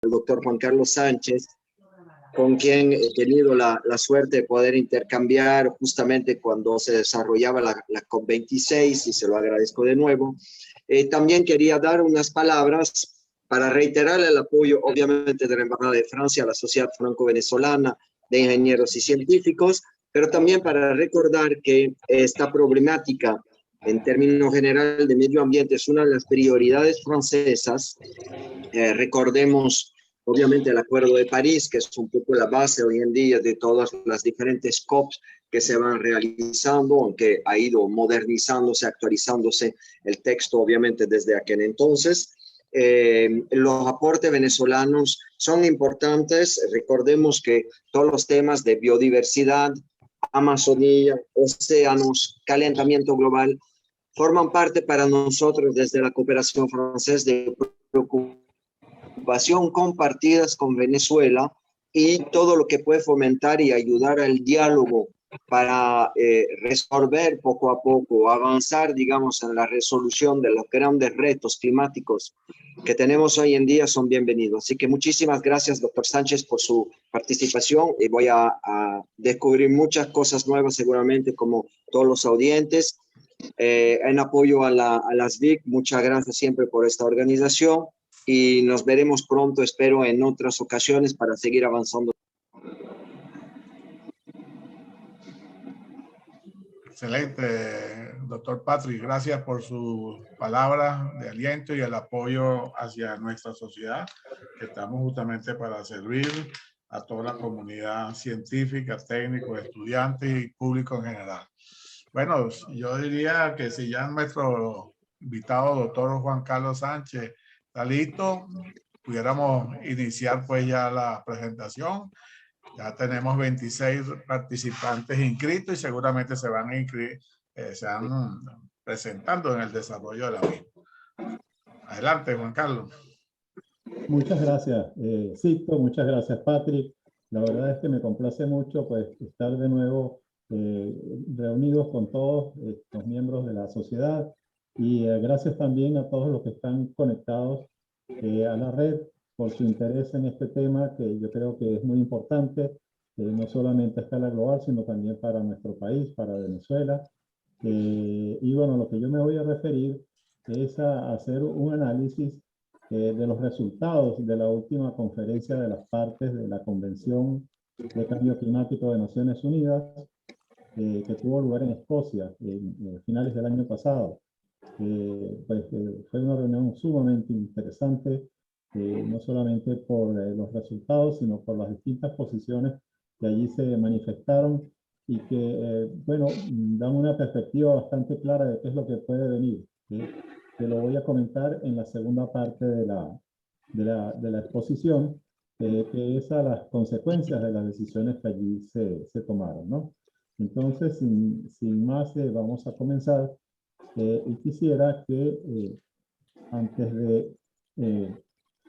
el doctor Juan Carlos Sánchez, con quien he tenido la suerte de poder intercambiar justamente cuando se desarrollaba la COP26, y se lo agradezco de nuevo. También quería dar unas palabras para reiterar el apoyo, obviamente, de la Embajada de Francia a la Sociedad Franco-Venezolana de Ingenieros y Científicos, pero también para recordar que esta problemática, en términos generales de medio ambiente, es una de las prioridades francesas. Recordemos, obviamente, el Acuerdo de París, que es un poco la base hoy en día de todas las diferentes COPs que se van realizando, aunque ha ido modernizándose, actualizándose el texto, obviamente, desde aquel entonces. Los aportes venezolanos son importantes. Recordemos que todos los temas de biodiversidad, Amazonía, océanos, calentamiento global, forman parte para nosotros desde la cooperación francesa de preocupación compartidas con Venezuela, y todo lo que puede fomentar y ayudar al diálogo para resolver poco a poco, avanzar, digamos, en la resolución de los grandes retos climáticos que tenemos hoy en día, son bienvenidos. Así que muchísimas gracias, doctor Sánchez, por su participación, y voy a descubrir muchas cosas nuevas seguramente, como todos los audientes. En apoyo a las VIC, muchas gracias siempre por esta organización, y nos veremos pronto, espero, en otras ocasiones para seguir avanzando. Excelente, doctor Patrick. Gracias por sus palabras de aliento y el apoyo hacia nuestra sociedad, que estamos justamente para servir a toda la comunidad científica, técnicos, estudiantes y público en general. Bueno, yo diría que si ya nuestro invitado, doctor Juan Carlos Sánchez, está listo, pudiéramos iniciar pues ya la presentación. Ya tenemos 26 participantes inscritos y seguramente se van presentando en el desarrollo de la misma. Adelante, Juan Carlos. Muchas gracias, Sixto, muchas gracias, Patrick. La verdad es que me complace mucho pues estar de nuevo reunidos con todos los miembros de la sociedad, y gracias también a todos los que están conectados a la red por su interés en este tema, que yo creo que es muy importante, no solamente a escala global, sino también para nuestro país, para Venezuela. Y bueno, lo que yo me voy a referir es a hacer un análisis de los resultados de la última conferencia de las partes de la Convención de Cambio Climático de Naciones Unidas, que tuvo lugar en Escocia en finales del año pasado. Fue una reunión sumamente interesante, no solamente por los resultados, sino por las distintas posiciones que allí se manifestaron, y que, bueno, dan una perspectiva bastante clara de qué es lo que puede venir, que lo voy a comentar en la segunda parte de la exposición, que es a las consecuencias de las decisiones que allí se tomaron, ¿no? Entonces, sin más, vamos a comenzar. Y quisiera que antes de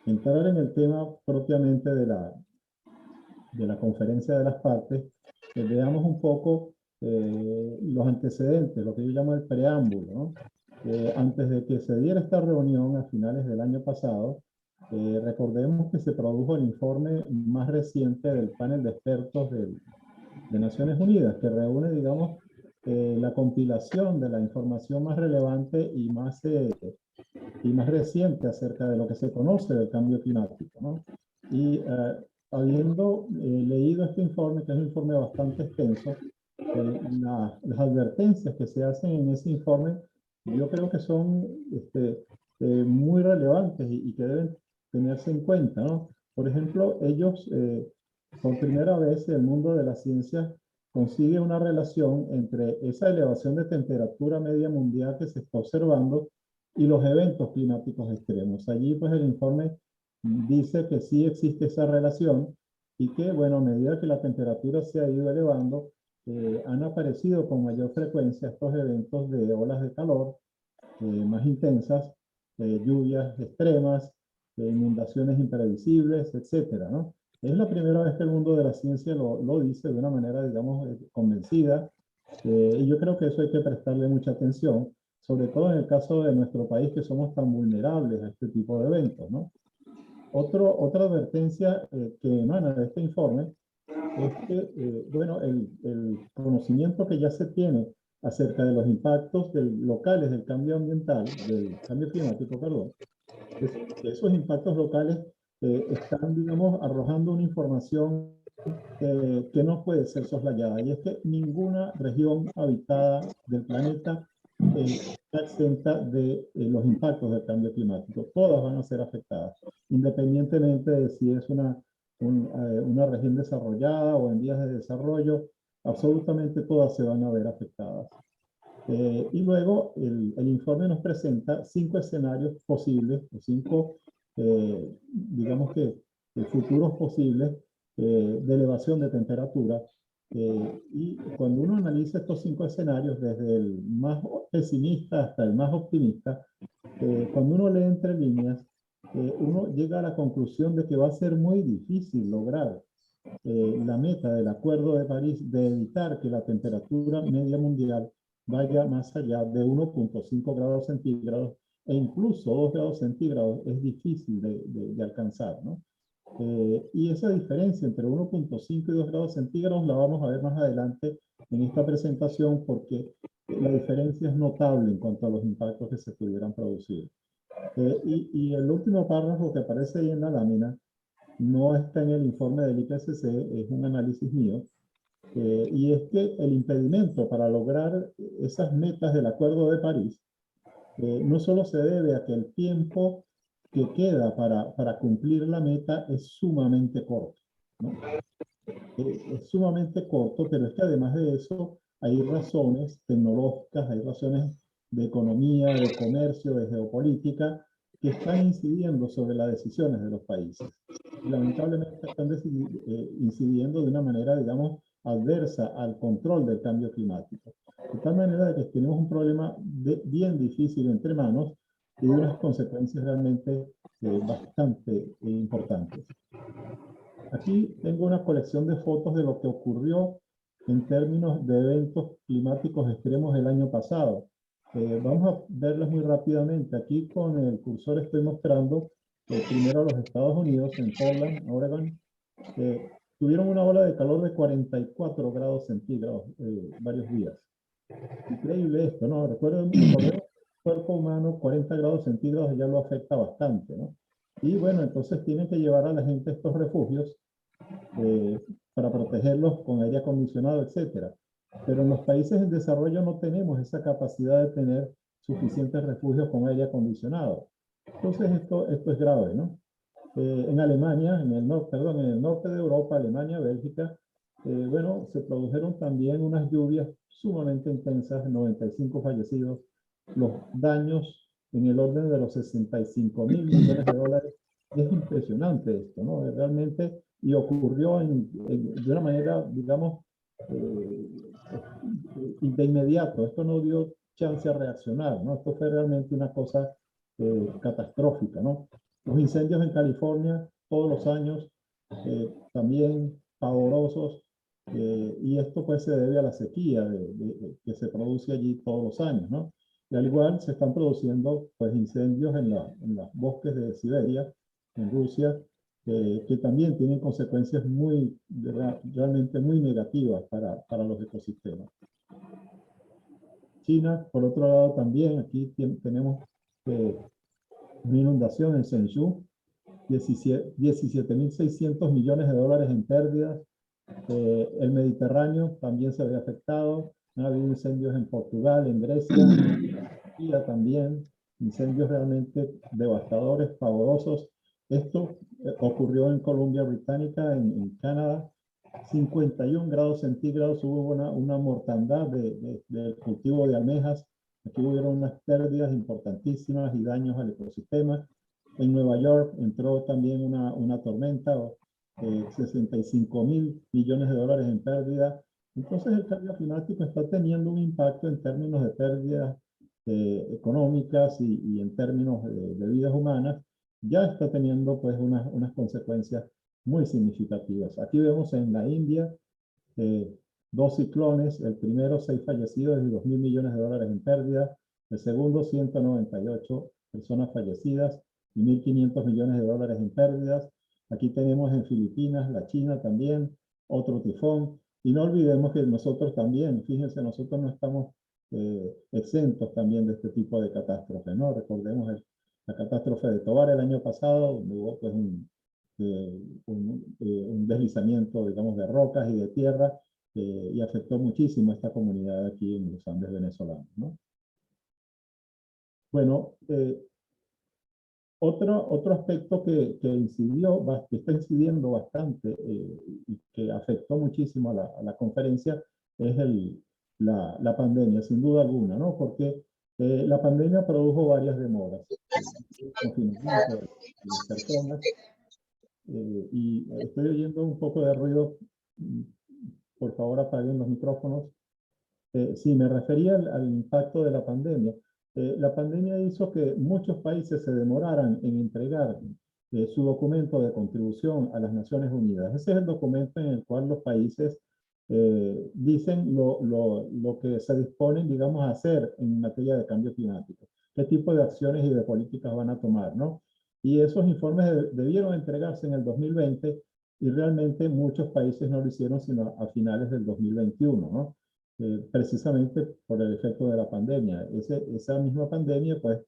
entrar en el tema propiamente de la conferencia de las partes, veamos un poco los antecedentes, lo que yo llamo el preámbulo, ¿no? Antes de que se diera esta reunión a finales del año pasado, recordemos que se produjo el informe más reciente del panel de expertos de Naciones Unidas, que reúne, digamos, la compilación de la información más relevante y más reciente acerca de lo que se conoce del cambio climático, ¿no? Y habiendo leído este informe, que es un informe bastante extenso, las advertencias que se hacen en ese informe, yo creo que son muy relevantes y que deben tenerse en cuenta, ¿no? Por ejemplo, ellos, por primera vez, el mundo de la ciencia consigue una relación entre esa elevación de temperatura media mundial que se está observando y los eventos climáticos extremos. Allí, pues, el informe dice que sí existe esa relación, y que, bueno, a medida que la temperatura se ha ido elevando, han aparecido con mayor frecuencia estos eventos de olas de calor más intensas, lluvias extremas, inundaciones imprevisibles, etcétera, ¿no? Es la primera vez que el mundo de la ciencia lo dice de una manera, digamos, convencida, y yo creo que eso hay que prestarle mucha atención, sobre todo en el caso de nuestro país, que somos tan vulnerables a este tipo de eventos, ¿no? Otra advertencia que emana de este informe es que, bueno, el conocimiento que ya se tiene acerca de los impactos locales del cambio ambiental, del cambio climático, perdón, es que esos impactos locales están, digamos, arrojando una información que no puede ser soslayada, y es que ninguna región habitada del planeta está exenta de los impactos del cambio climático. Todas van a ser afectadas, independientemente de si es una región desarrollada o en vías de desarrollo. Absolutamente todas se van a ver afectadas. Y luego el informe nos presenta 5 escenarios posibles, o 5, digamos que, futuros posibles de elevación de temperatura. Y cuando uno analiza estos 5 escenarios, desde el más pesimista hasta el más optimista, cuando uno lee entre líneas, uno llega a la conclusión de que va a ser muy difícil lograr la meta del Acuerdo de París de evitar que la temperatura media mundial vaya más allá de 1.5 grados centígrados, e incluso 2 grados centígrados es difícil de alcanzar, ¿no? Y esa diferencia entre 1.5 y 2 grados centígrados la vamos a ver más adelante en esta presentación, porque la diferencia es notable en cuanto a los impactos que se pudieran producir. Y el último párrafo que aparece ahí en la lámina no está en el informe del IPCC, es un análisis mío, y es que el impedimento para lograr esas metas del Acuerdo de París no solo se debe a que el tiempo que queda para cumplir la meta es sumamente corto, ¿no? Es sumamente corto, pero es que además de eso hay razones tecnológicas, hay razones de economía, de comercio, de geopolítica, que están incidiendo sobre las decisiones de los países. Y lamentablemente están incidiendo de una manera, digamos, adversa al control del cambio climático. De tal manera que tenemos un problema bien difícil entre manos y de unas consecuencias realmente bastante importantes. Aquí tengo una colección de fotos de lo que ocurrió en términos de eventos climáticos extremos el año pasado. Vamos a verlas muy rápidamente. Aquí con el cursor estoy mostrando primero a los Estados Unidos, en Portland, Oregon. Tuvieron una ola de calor de 44 grados centígrados varios días. Increíble esto, ¿no? Recordemos que el cuerpo humano 40 grados centígrados ya lo afecta bastante, ¿no? Y bueno, entonces tienen que llevar a la gente a estos refugios para protegerlos con aire acondicionado, etc. Pero en los países en desarrollo no tenemos esa capacidad de tener suficientes refugios con aire acondicionado. Entonces esto es grave, ¿no? En Alemania, en el norte de Europa, Alemania, Bélgica, bueno, se produjeron también unas lluvias sumamente intensas, 95 fallecidos, los daños en el orden de los 65.000 millones de dólares. Es impresionante esto, ¿no? Realmente, y ocurrió de una manera, digamos, de inmediato. Esto no dio chance a reaccionar, ¿no? Esto fue realmente una cosa catastrófica, ¿no? Los incendios en California todos los años, también pavorosos, y esto pues se debe a la sequía que se produce allí todos los años, ¿no? Y al igual se están produciendo pues incendios en los bosques de Siberia, en Rusia, que también tienen consecuencias realmente muy negativas para los ecosistemas. China, por otro lado, también aquí tenemos una inundación en Zhengzhou, 17.600 millones de dólares en pérdidas. El Mediterráneo también se ve afectado. Ha habido incendios en Portugal, en Grecia, y también incendios realmente devastadores, pavorosos. Esto ocurrió en Columbia Británica, en Canadá. 51 grados centígrados, hubo una mortandad del cultivo de almejas. Aquí hubieron unas pérdidas importantísimas y daños al ecosistema. En Nueva York entró también una tormenta, 65.000 millones de dólares en pérdida. Entonces el cambio climático está teniendo un impacto en términos de pérdidas económicas y en términos de vidas humanas. Ya está teniendo pues unas consecuencias muy significativas. Aquí vemos en la India 2 ciclones, el primero 6 fallecidos y 2.000 millones de dólares en pérdida, el segundo 198 personas fallecidas, y 1.500 millones de dólares en pérdidas. Aquí tenemos en Filipinas, la China también, otro tifón. Y no olvidemos que nosotros también, fíjense, nosotros no estamos exentos también de este tipo de catástrofes, ¿no? Recordemos la catástrofe de Tobar el año pasado, donde hubo pues un deslizamiento, digamos, de rocas y de tierra, y afectó muchísimo a esta comunidad aquí en los Andes venezolanos, ¿no? Bueno, otro aspecto que está incidiendo bastante y que afectó muchísimo a la conferencia es la pandemia, sin duda alguna, ¿no? Porque la pandemia produjo varias demoras. El confinamiento de las personas, y estoy oyendo un poco de ruido. Por favor, apaguen los micrófonos. Sí, me refería al impacto de la pandemia. La pandemia hizo que muchos países se demoraran en entregar su documento de contribución a las Naciones Unidas. Ese es el documento en el cual los países dicen lo que se disponen, digamos, a hacer en materia de cambio climático. Qué tipo de acciones y de políticas van a tomar, ¿no? Y esos informes debieron entregarse en el 2020 y realmente muchos países no lo hicieron sino a finales del 2021, ¿no? Precisamente por el efecto de la pandemia. Esa misma pandemia, pues,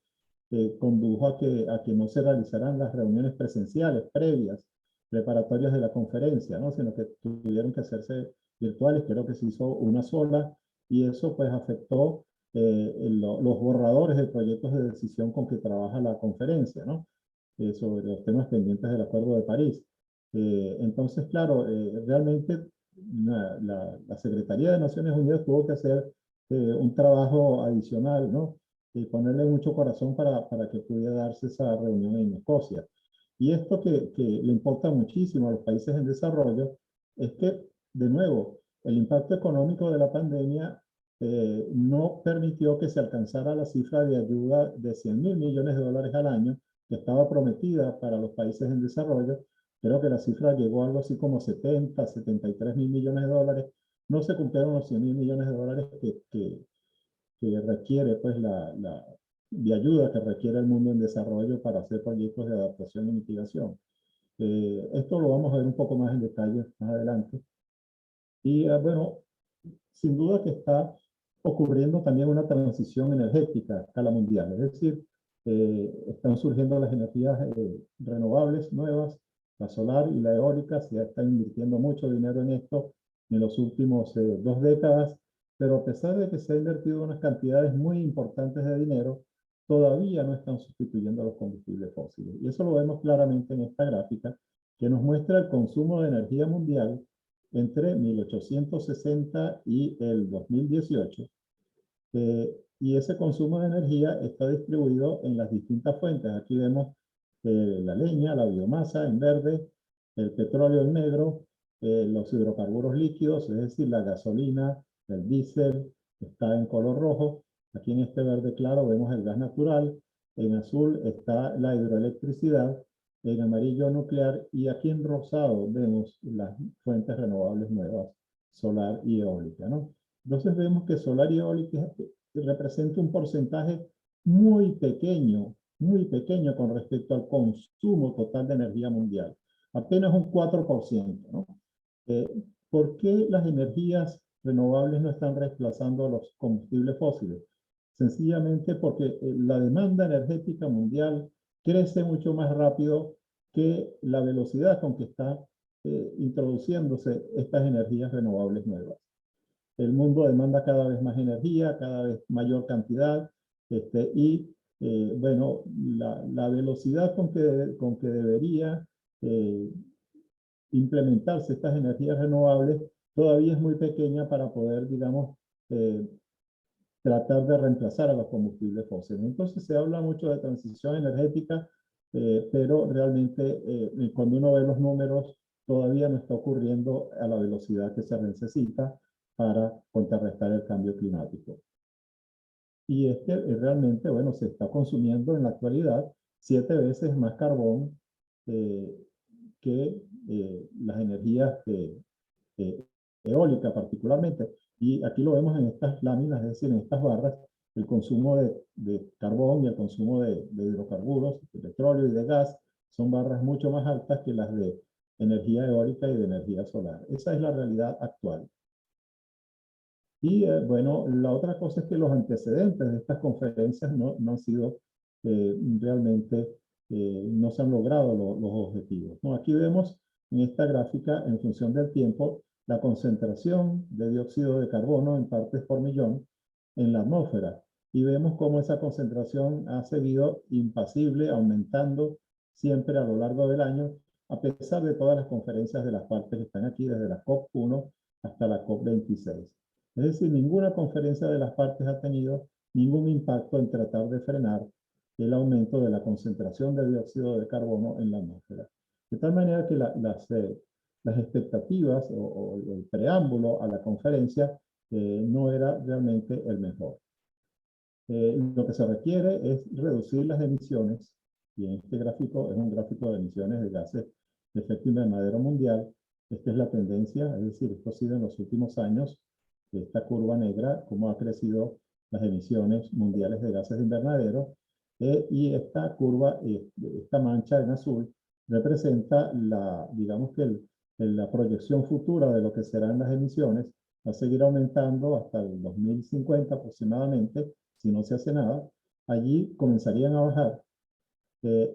condujo a que no se realizaran las reuniones presenciales previas, preparatorias de la conferencia, ¿no? Sino que tuvieron que hacerse virtuales. Creo que se hizo una sola, y eso, pues, afectó los borradores de proyectos de decisión con que trabaja la conferencia, ¿no? Sobre los temas pendientes del Acuerdo de París. Entonces, claro, realmente la Secretaría de Naciones Unidas tuvo que hacer un trabajo adicional, ¿no? Y ponerle mucho corazón para que pudiera darse esa reunión en Escocia. Y esto que le importa muchísimo a los países en desarrollo es que, de nuevo, el impacto económico de la pandemia no permitió que se alcanzara la cifra de ayuda de 100.000 millones de dólares al año que estaba prometida para los países en desarrollo. Creo que la cifra llegó a algo así como 73.000 millones de dólares. No se cumplieron los 100.000 millones de dólares que requiere, pues, de ayuda que requiere el mundo en desarrollo para hacer proyectos de adaptación y mitigación. Esto lo vamos a ver un poco más en detalle más adelante. Y bueno, sin duda que está ocurriendo también una transición energética a escala mundial. Es decir, están surgiendo las energías renovables nuevas, la solar y la eólica. Se está invirtiendo mucho dinero en esto en los últimos 2 décadas, pero a pesar de que se ha invertido unas cantidades muy importantes de dinero, todavía no están sustituyendo a los combustibles fósiles. Y eso lo vemos claramente en esta gráfica, que nos muestra el consumo de energía mundial entre 1860 y el 2018. Y ese consumo de energía está distribuido en las distintas fuentes. Aquí vemos la leña, la biomasa en verde, el petróleo en negro, los hidrocarburos líquidos, es decir, la gasolina, el diésel, está en color rojo. Aquí en este verde claro vemos el gas natural, en azul está la hidroelectricidad, en amarillo nuclear, y aquí en rosado vemos las fuentes renovables nuevas, solar y eólica, ¿no? Entonces vemos que solar y eólica representa un porcentaje muy pequeño con respecto al consumo total de energía mundial. Apenas un 4%, ¿no? ¿Por qué las energías renovables no están reemplazando a los combustibles fósiles? Sencillamente porque la demanda energética mundial crece mucho más rápido que la velocidad con que están introduciéndose estas energías renovables nuevas. El mundo demanda cada vez más energía, cada vez mayor cantidad, y bueno, la velocidad con que debería implementarse estas energías renovables todavía es muy pequeña para poder, digamos, tratar de reemplazar a los combustibles fósiles. Entonces se habla mucho de transición energética, pero realmente cuando uno ve los números todavía no está ocurriendo a la velocidad que se necesita para contrarrestar el cambio climático. Y es que realmente, bueno, se está consumiendo en la actualidad 7 veces más carbón que las energías eólicas particularmente. Y aquí lo vemos en estas láminas, es decir, en estas barras, el consumo de carbón y el consumo de hidrocarburos, de petróleo y de gas, son barras mucho más altas que las de energía eólica y de energía solar. Esa es la realidad actual. Y bueno, la otra cosa es que los antecedentes de estas conferencias no han sido realmente, no se han logrado los objetivos, ¿no? Aquí vemos en esta gráfica, en función del tiempo, la concentración de dióxido de carbono en partes por millón en la atmósfera. Y vemos cómo esa concentración ha seguido impasible, aumentando siempre a lo largo del año, a pesar de todas las conferencias de las partes que están aquí, desde la COP1 hasta la COP26. Es decir, ninguna conferencia de las partes ha tenido ningún impacto en tratar de frenar el aumento de la concentración de dióxido de carbono en la atmósfera. De tal manera que las expectativas o el preámbulo a la conferencia no era realmente el mejor. Lo que se requiere es reducir las emisiones, y en este gráfico es un gráfico de emisiones de gases de efecto invernadero mundial. Esta es la tendencia, es decir, esto ha sido en los últimos años, esta curva negra, cómo ha crecido las emisiones mundiales de gases de invernadero, y esta curva, esta mancha en azul, representa digamos que la proyección futura de lo que serán las emisiones. Va a seguir aumentando hasta el 2050 aproximadamente, si no se hace nada. Allí comenzarían a bajar.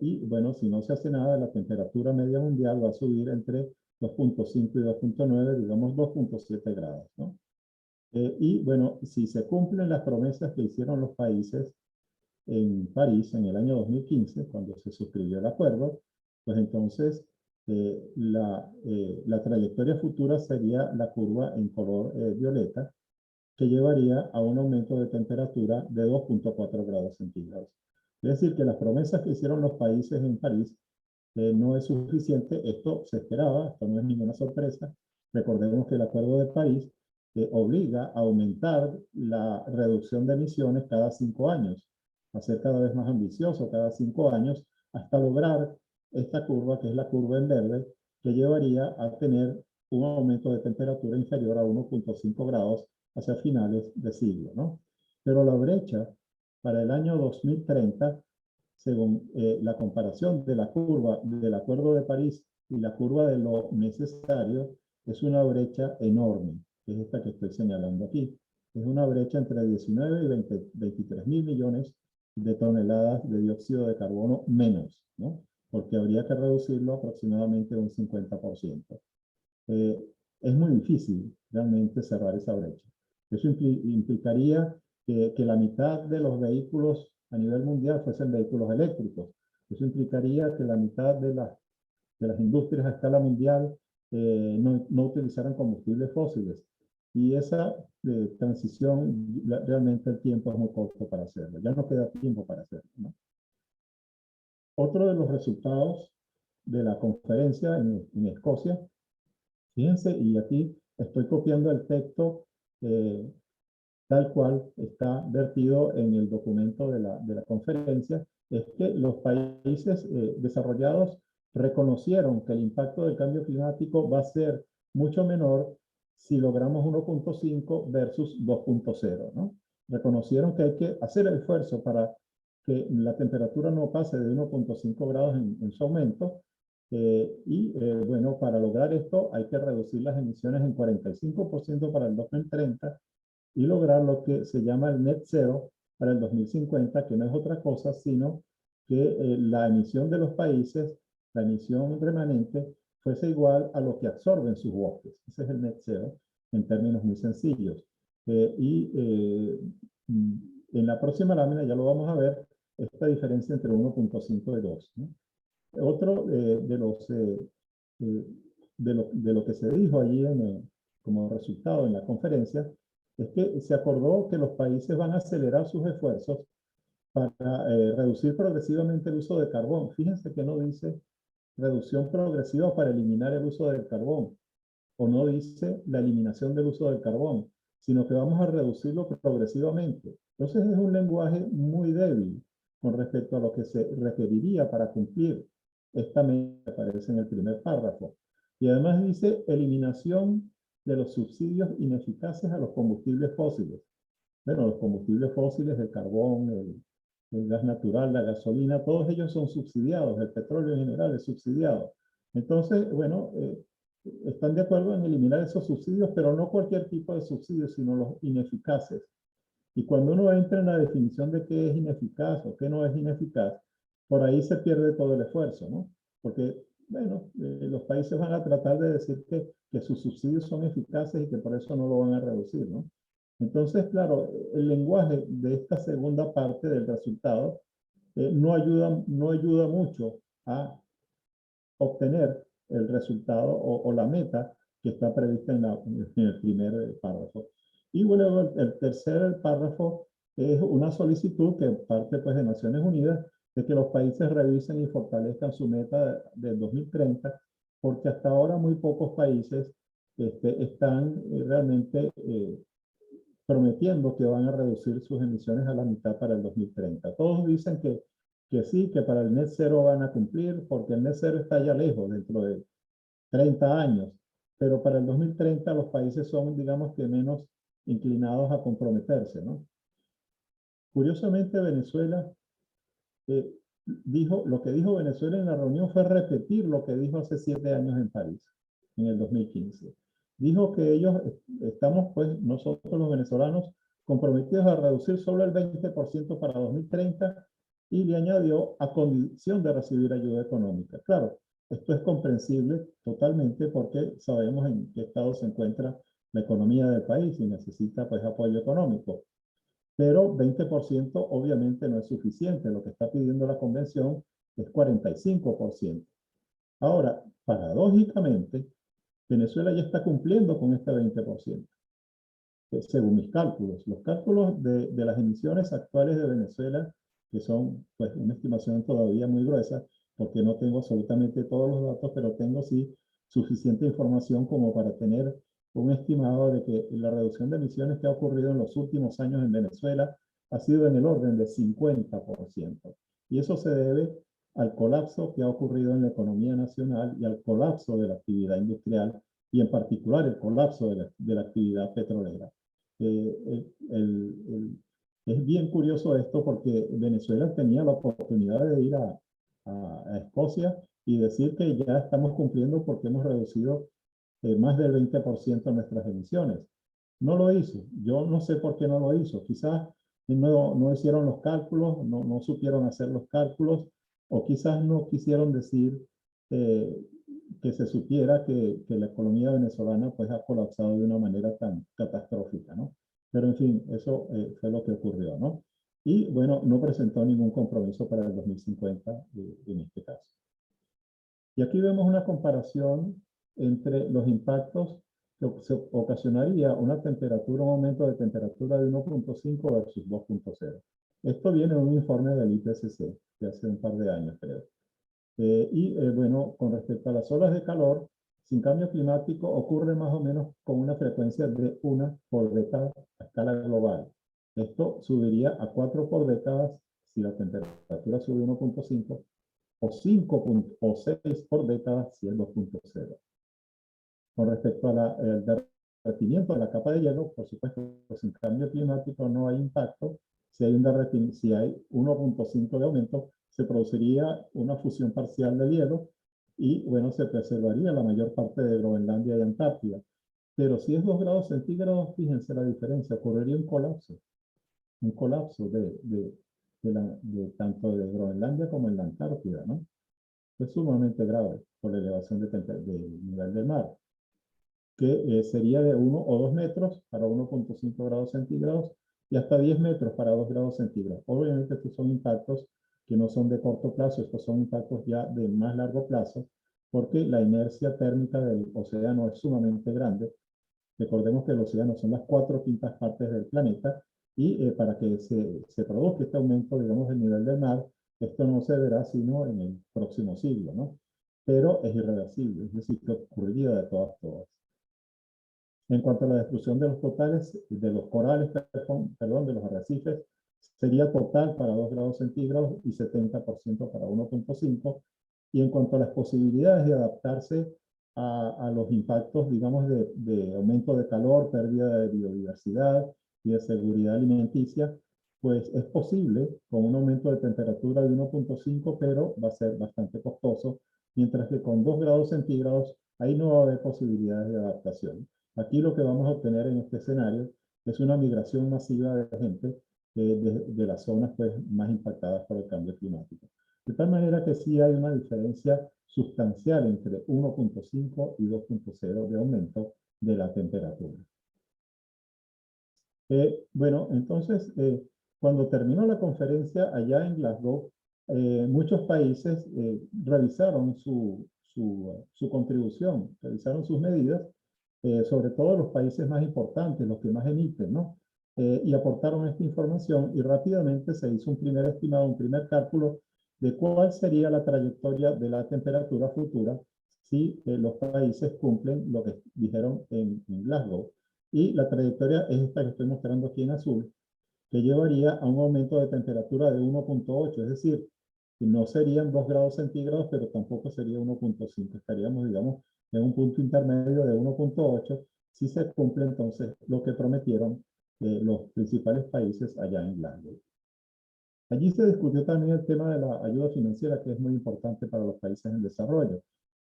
Y bueno, si no se hace nada, la temperatura media mundial va a subir entre 2.5 y 2.9, digamos 2.7 grados, ¿no? Y bueno, si se cumplen las promesas que hicieron los países en París en el año 2015, cuando se suscribió el acuerdo, pues entonces la trayectoria futura sería la curva en color violeta, que llevaría a un aumento de temperatura de 2.4 grados centígrados. Es decir, que las promesas que hicieron los países en París no es suficiente. Esto se esperaba, esto no es ninguna sorpresa. Recordemos que el Acuerdo de París obliga a aumentar la reducción de emisiones cada 5 años, a ser cada vez más ambicioso cada 5 años, hasta lograr esta curva, que es la curva en verde, que llevaría a tener un aumento de temperatura inferior a 1.5 grados hacia finales de siglo, ¿no? Pero la brecha para el año 2030, según la comparación de la curva del Acuerdo de París y la curva de lo necesario, es una brecha enorme, que es esta que estoy señalando aquí. Es una brecha entre 19 y 23 mil millones de toneladas de dióxido de carbono menos, ¿no? Porque habría que reducirlo aproximadamente un 50%. Es muy difícil realmente cerrar esa brecha. Eso implicaría que la mitad de los vehículos a nivel mundial fuesen vehículos eléctricos. Eso implicaría que la mitad de las industrias a escala mundial no utilizaran combustibles fósiles. Y esa transición, realmente el tiempo es muy corto para hacerlo. Ya no queda tiempo para hacerlo, ¿no? Otro de los resultados de la conferencia en Escocia, fíjense, y aquí estoy copiando el texto tal cual está vertido en el documento de la conferencia, es que los países desarrollados reconocieron que el impacto del cambio climático va a ser mucho menor si logramos 1.5 versus 2.0, ¿no? Reconocieron que hay que hacer el esfuerzo para que la temperatura no pase de 1.5 grados en su aumento, bueno, para lograr esto hay que reducir las emisiones en 45% para el 2030 y lograr lo que se llama el net zero para el 2050, que no es otra cosa sino que la emisión de los países, la emisión remanente, fuese igual a lo que absorben sus bosques. Ese es el net zero en términos muy sencillos. En la próxima lámina ya lo vamos a ver, esta diferencia entre 1.5 y 2, ¿no? Otro de lo que se dijo allí como resultado en la conferencia es que se acordó que los países van a acelerar sus esfuerzos para reducir progresivamente el uso de carbón. Fíjense que no dice reducción progresiva para eliminar el uso del carbón, o no dice la eliminación del uso del carbón, sino que vamos a reducirlo progresivamente. Entonces es un lenguaje muy débil con respecto a lo que se requeriría para cumplir esta meta que aparece en el primer párrafo. Y además dice eliminación de los subsidios ineficaces a los combustibles fósiles. bueno, los combustibles fósiles, el carbón, el gas natural, la gasolina, todos ellos son subsidiados, el petróleo en general es subsidiado. Entonces, bueno, están de acuerdo en eliminar esos subsidios, pero no cualquier tipo de subsidios, sino los ineficaces. Y cuando uno entra en la definición de qué es ineficaz o qué no es ineficaz, por ahí se pierde todo el esfuerzo, ¿no? Porque, bueno, los países van a tratar de decir que sus subsidios son eficaces y que por eso no lo van a reducir, ¿no? Entonces, claro, el lenguaje de esta segunda parte del resultado no ayuda mucho a obtener el resultado o la meta que está prevista en el primer párrafo. Y luego el tercer párrafo es una solicitud que parte pues, de Naciones Unidas de que los países revisen y fortalezcan su meta del 2030, porque hasta ahora muy pocos países están realmente prometiendo que van a reducir sus emisiones a la mitad para el 2030. Todos dicen que sí, que para el net cero van a cumplir, porque el net cero está ya lejos, dentro de 30 años, pero para el 2030 los países son, digamos que menos inclinados a comprometerse, ¿no? Curiosamente, Venezuela lo que dijo Venezuela en la reunión fue repetir lo que dijo hace 7 años en París, en el 2015. Dijo que ellos estamos, pues, nosotros los venezolanos, comprometidos a reducir solo el 20% para 2030 y le añadió a condición de recibir ayuda económica. Claro, esto es comprensible totalmente porque sabemos en qué estado se encuentra la economía del país y necesita, pues, apoyo económico. Pero 20% obviamente no es suficiente. Lo que está pidiendo la convención es 45%. Ahora, paradójicamente, Venezuela ya está cumpliendo con este 20%, según mis cálculos. Los cálculos de las emisiones actuales de Venezuela, que son pues, una estimación todavía muy gruesa, porque no tengo absolutamente todos los datos, pero tengo sí suficiente información como para tener un estimado de que la reducción de emisiones que ha ocurrido en los últimos años en Venezuela ha sido en el orden de 50%. Y eso se debe al colapso que ha ocurrido en la economía nacional y al colapso de la actividad industrial y en particular el colapso de la actividad petrolera. Es bien curioso esto porque Venezuela tenía la oportunidad de ir a Escocia y decir que ya estamos cumpliendo porque hemos reducido más del 20% de nuestras emisiones. No lo hizo. Yo no sé por qué no lo hizo. Quizás no hicieron los cálculos, no supieron hacer los cálculos, o quizás no quisieron decir que se supiera que la economía venezolana pues, ha colapsado de una manera tan catastrófica, ¿no? Pero en fin, eso fue lo que ocurrió, ¿no? Y bueno, no presentó ningún compromiso para el 2050 en este caso. Y aquí vemos una comparación entre los impactos que se ocasionaría una temperatura, un aumento de temperatura de 1.5 versus 2.0. Esto viene de un informe del IPCC de hace un par de años, creo. Bueno, con respecto a las olas de calor, sin cambio climático ocurre más o menos con una frecuencia de 1 por década a escala global. Esto subiría a 4 por décadas si la temperatura sube 1.5 o 5 o 6 por década si es 2.0. Con respecto al derretimiento de la capa de hielo, por supuesto, sin cambio climático no hay impacto. Si hay 1.5 de aumento, se produciría una fusión parcial del hielo y, bueno, se preservaría la mayor parte de Groenlandia y Antártida. Pero si es 2 grados centígrados, fíjense la diferencia, ocurriría un colapso tanto de Groenlandia como en la Antártida, ¿no? Es sumamente grave por la elevación del nivel del mar, que sería de 1 o 2 metros para 1.5 grados centígrados y hasta 10 metros para 2 grados centígrados. Obviamente estos son impactos que no son de corto plazo, estos son impactos ya de más largo plazo, porque la inercia térmica del océano es sumamente grande. Recordemos que el océano son las 4/5 partes del planeta y para que se produzca este aumento, digamos, del nivel del mar, esto no se verá sino en el próximo siglo, ¿no? Pero es irreversible, es decir, que ocurriría de todas. En cuanto a la destrucción de los corales, perdón, de los arrecifes, sería total para 2 grados centígrados y 70% para 1.5. Y en cuanto a las posibilidades de adaptarse a los impactos, digamos, de aumento de calor, pérdida de biodiversidad y de seguridad alimenticia, pues es posible con un aumento de temperatura de 1.5, pero va a ser bastante costoso, mientras que con 2 grados centígrados ahí no va a haber posibilidades de adaptación. Aquí lo que vamos a obtener en este escenario es una migración masiva de gente de las zonas pues, más impactadas por el cambio climático. De tal manera que sí hay una diferencia sustancial entre 1.5 y 2.0 de aumento de la temperatura. Bueno, entonces, cuando terminó la conferencia allá en Glasgow, muchos países revisaron su contribución, revisaron sus medidas, sobre todo los países más importantes, los que más emiten, ¿no? Y aportaron esta información y rápidamente se hizo un primer estimado, un primer cálculo de cuál sería la trayectoria de la temperatura futura si los países cumplen lo que dijeron en Glasgow. Y la trayectoria es esta que estoy mostrando aquí en azul, que llevaría a un aumento de temperatura de 1.8, es decir, no serían 2 grados centígrados, pero tampoco sería 1.5. Estaríamos, digamos, en un punto intermedio de 1.8, si se cumple entonces lo que prometieron los principales países allá en Glasgow. Allí se discutió también el tema de la ayuda financiera, que es muy importante para los países en desarrollo.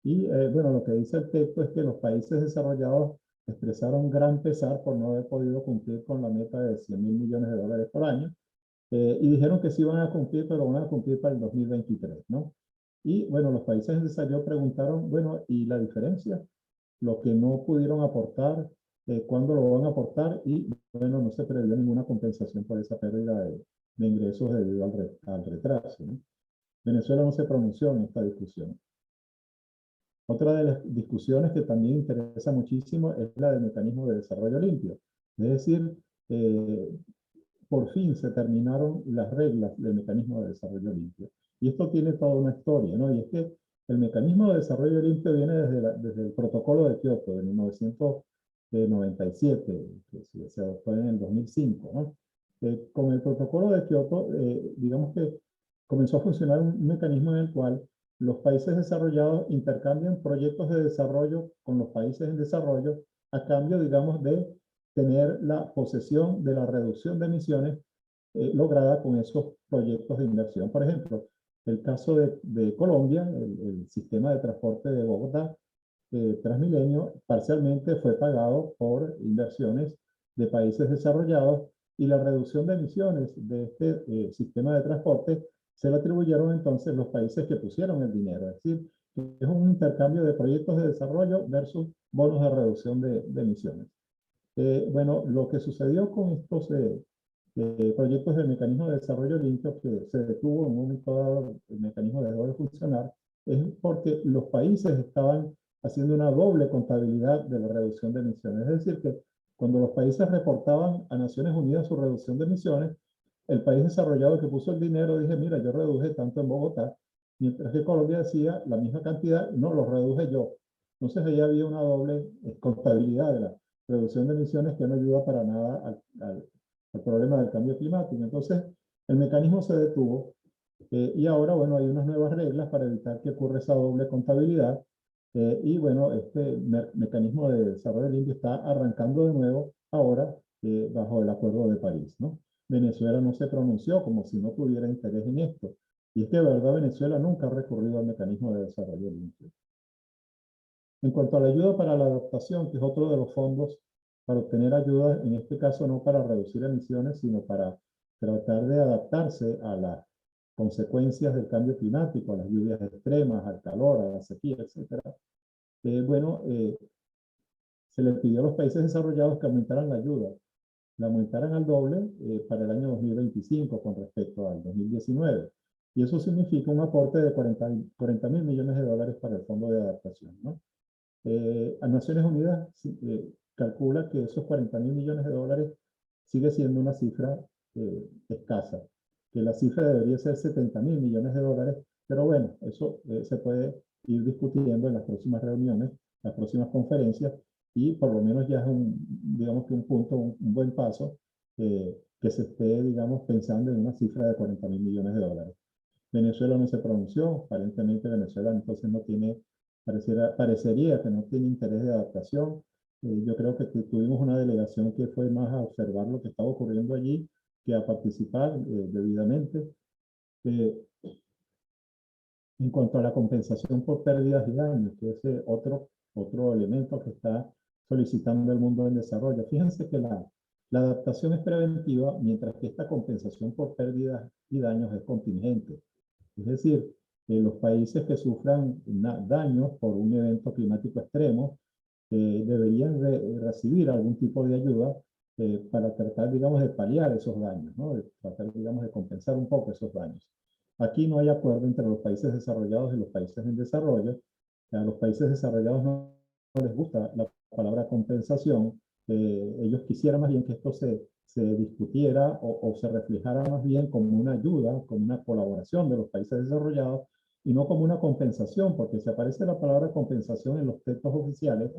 Y bueno, lo que dice el texto es que los países desarrollados expresaron gran pesar por no haber podido cumplir con la meta de 100.000 millones de dólares por año, y dijeron que sí van a cumplir, pero van a cumplir para el 2023, ¿no? Y bueno, los países en desarrollo preguntaron, bueno, ¿y la diferencia? Lo que no pudieron aportar, ¿cuándo lo van a aportar? Y bueno, no se previó ninguna compensación por esa pérdida de ingresos debido al retraso, ¿no? Venezuela no se pronunció en esta discusión. Otra de las discusiones que también interesa muchísimo es la del mecanismo de desarrollo limpio. Es decir, por fin se terminaron las reglas del mecanismo de desarrollo limpio. Y esto tiene toda una historia, ¿no? Y es que el mecanismo de desarrollo limpio viene desde el protocolo de Kioto de 1997, que se adoptó en el 2005, ¿no? Con el protocolo de Kioto, digamos que comenzó a funcionar un mecanismo en el cual los países desarrollados intercambian proyectos de desarrollo con los países en desarrollo a cambio, digamos, de tener la posesión de la reducción de emisiones lograda con esos proyectos de inversión. Por ejemplo, el caso de Colombia, el sistema de transporte de Bogotá, Transmilenio, parcialmente fue pagado por inversiones de países desarrollados y la reducción de emisiones de este sistema de transporte se le atribuyeron entonces los países que pusieron el dinero. Es decir, es un intercambio de proyectos de desarrollo versus bonos de reducción de emisiones. Bueno, lo que sucedió con estos proyectos del mecanismo de desarrollo limpio, que se detuvo en un momento dado, el mecanismo dejó de funcionar, es porque los países estaban haciendo una doble contabilidad de la reducción de emisiones. Es decir, que cuando los países reportaban a Naciones Unidas su reducción de emisiones, el país desarrollado que puso el dinero dije, mira, yo reduje tanto en Bogotá, mientras que Colombia decía la misma cantidad, no, lo reduje yo. Entonces ahí había una doble contabilidad de la reducción de emisiones que no ayuda para nada al problema del cambio climático. Entonces, el mecanismo se detuvo y ahora, bueno, hay unas nuevas reglas para evitar que ocurra esa doble contabilidad y, bueno, este mecanismo de desarrollo limpio está arrancando de nuevo ahora bajo el Acuerdo de París, ¿no? Venezuela no se pronunció como si no tuviera interés en esto. Y es que, de verdad, Venezuela nunca ha recurrido al mecanismo de desarrollo limpio. En cuanto a la ayuda para la adaptación, que es otro de los fondos para obtener ayuda, en este caso no para reducir emisiones, sino para tratar de adaptarse a las consecuencias del cambio climático, a las lluvias extremas, al calor, a la sequía, etc. Bueno, se le pidió a los países desarrollados que aumentaran la ayuda, la aumentaran al doble para el año 2025 con respecto al 2019. Y eso significa un aporte de 40.000 millones de dólares para el Fondo de Adaptación, ¿no? A Naciones Unidas calcula que esos 40.000 millones de dólares sigue siendo una cifra escasa, que la cifra debería ser 70.000 millones de dólares, pero bueno, eso se puede ir discutiendo en las próximas reuniones, las próximas conferencias, y por lo menos ya es digamos que un punto, un buen paso, que se esté, digamos, pensando en una cifra de 40.000 millones de dólares. Venezuela no se pronunció, aparentemente Venezuela entonces no tiene, parecería que no tiene interés de adaptación. Yo creo que tuvimos una delegación que fue más a observar lo que estaba ocurriendo allí que a participar debidamente. En cuanto a la compensación por pérdidas y daños, que es otro elemento que está solicitando el mundo del desarrollo. Fíjense que la adaptación es preventiva, mientras que esta compensación por pérdidas y daños es contingente. Es decir, los países que sufran daños por un evento climático extremo deberían recibir algún tipo de ayuda para tratar, digamos, de paliar esos daños, ¿no? De tratar, digamos, de compensar un poco esos daños. Aquí no hay acuerdo entre los países desarrollados y los países en desarrollo. A los países desarrollados no les gusta la palabra compensación. Ellos quisieran más bien que esto se discutiera o se reflejara más bien como una ayuda, como una colaboración de los países desarrollados y no como una compensación, porque si aparece la palabra compensación en los textos oficiales,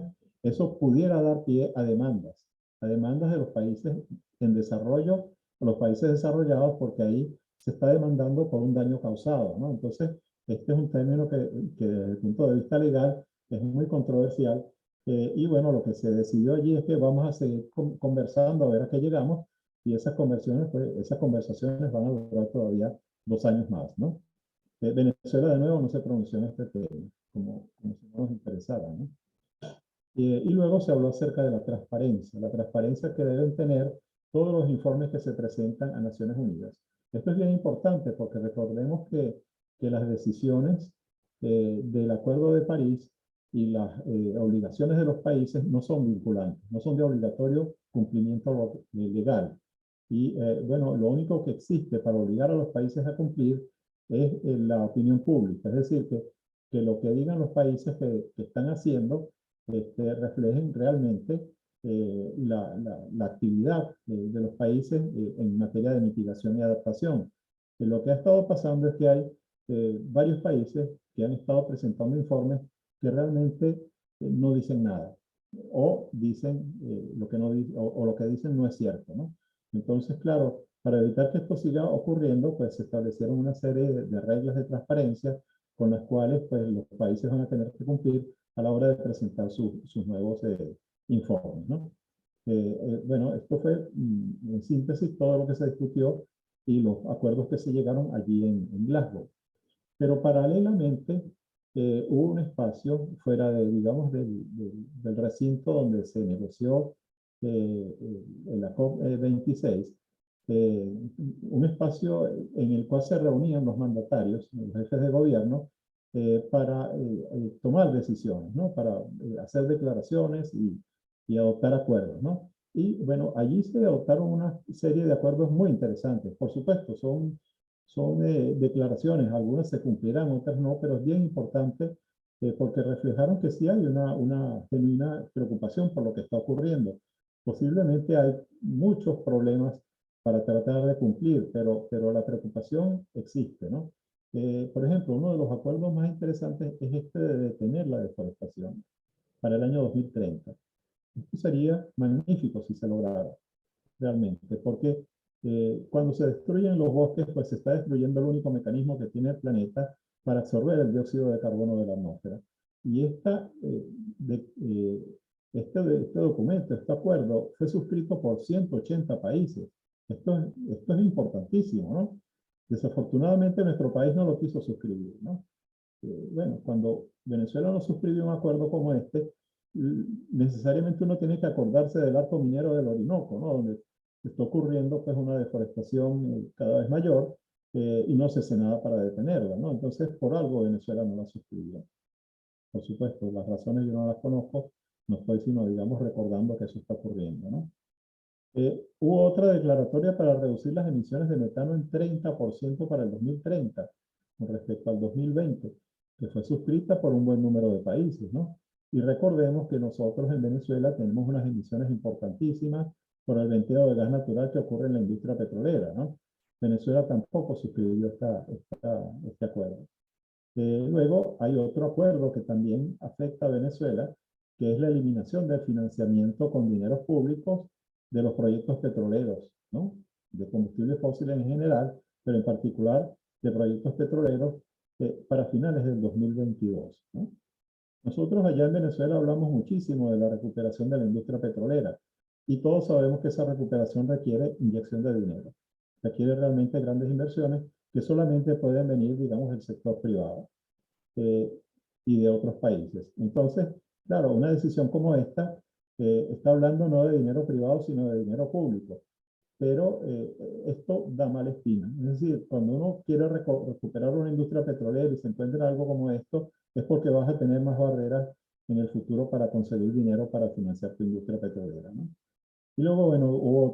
eso pudiera dar pie a demandas de los países en desarrollo o los países desarrollados, porque ahí se está demandando por un daño causado, ¿no? Entonces, este es un término que desde el punto de vista legal es muy controversial. Y bueno, lo que se decidió allí es que vamos a seguir conversando a ver a qué llegamos, y esas conversaciones van a durar todavía 2 años más, ¿no? Venezuela de nuevo no se pronunció en este tema, como si no nos interesara, ¿no? Y luego se habló acerca de la transparencia que deben tener todos los informes que se presentan a Naciones Unidas. Esto es bien importante porque recordemos que las decisiones del Acuerdo de París y las obligaciones de los países no son vinculantes, no son de obligatorio cumplimiento legal. Y bueno, lo único que existe para obligar a los países a cumplir es la opinión pública, es decir, que lo que digan los países que están haciendo reflejen realmente la actividad de los países en materia de mitigación y adaptación. Lo que ha estado pasando es que hay varios países que han estado presentando informes que realmente no dicen nada o dicen lo que no o lo que dicen no es cierto, ¿no? Entonces, claro, para evitar que esto siga ocurriendo, pues se establecieron una serie de reglas de transparencia con las cuales pues, los países van a tener que cumplir a la hora de presentar sus nuevos informes, ¿no? Bueno, esto fue en síntesis todo lo que se discutió y los acuerdos que se llegaron allí en Glasgow. Pero paralelamente hubo un espacio fuera de, digamos, del recinto donde se negoció en la COP26, un espacio en el cual se reunían los mandatarios, los jefes de gobierno, para tomar decisiones, ¿no? Para hacer declaraciones y adoptar acuerdos, ¿no? Y bueno, allí se adoptaron una serie de acuerdos muy interesantes. Por supuesto, son declaraciones, algunas se cumplirán, otras no, pero es bien importante porque reflejaron que sí hay una genuina preocupación por lo que está ocurriendo. Posiblemente hay muchos problemas para tratar de cumplir, pero la preocupación existe, ¿no? Por ejemplo, uno de los acuerdos más interesantes es este de detener la deforestación para el año 2030. Esto sería magnífico si se lograra realmente, porque cuando se destruyen los bosques, pues se está destruyendo el único mecanismo que tiene el planeta para absorber el dióxido de carbono de la atmósfera. Y este documento, este acuerdo, fue suscrito por 180 países. Esto es importantísimo, ¿no? Desafortunadamente nuestro país no lo quiso suscribir, ¿no? Bueno, cuando Venezuela no suscribió un acuerdo como este, necesariamente uno tiene que acordarse del arco minero del Orinoco, ¿no? Donde está ocurriendo pues una deforestación cada vez mayor y no se hace nada para detenerla, ¿no? Entonces, por algo Venezuela no la suscribió. Por supuesto, las razones yo no las conozco, no estoy sino, digamos, recordando que eso está ocurriendo, ¿no? Hubo otra declaratoria para reducir las emisiones de metano en 30% para el 2030, con respecto al 2020, que fue suscrita por un buen número de países, ¿no? Y recordemos que nosotros en Venezuela tenemos unas emisiones importantísimas por el venteo de gas natural que ocurre en la industria petrolera, ¿no? Venezuela tampoco suscribió este acuerdo. Luego hay otro acuerdo que también afecta a Venezuela, que es la eliminación del financiamiento con dineros públicos de los proyectos petroleros, ¿no? De combustibles fósiles en general, pero en particular de proyectos petroleros para finales del 2022, ¿no? Nosotros allá en Venezuela hablamos muchísimo de la recuperación de la industria petrolera y todos sabemos que esa recuperación requiere inyección de dinero, requiere realmente grandes inversiones que solamente pueden venir, digamos, del sector privado eh, y de otros países. Entonces, claro, una decisión como esta está hablando no de dinero privado, sino de dinero público. Pero esto da mala estima. Es decir, cuando uno quiere recuperar una industria petrolera y se encuentra algo como esto, es porque vas a tener más barreras en el futuro para conseguir dinero para financiar tu industria petrolera, ¿no? Y luego, bueno, hubo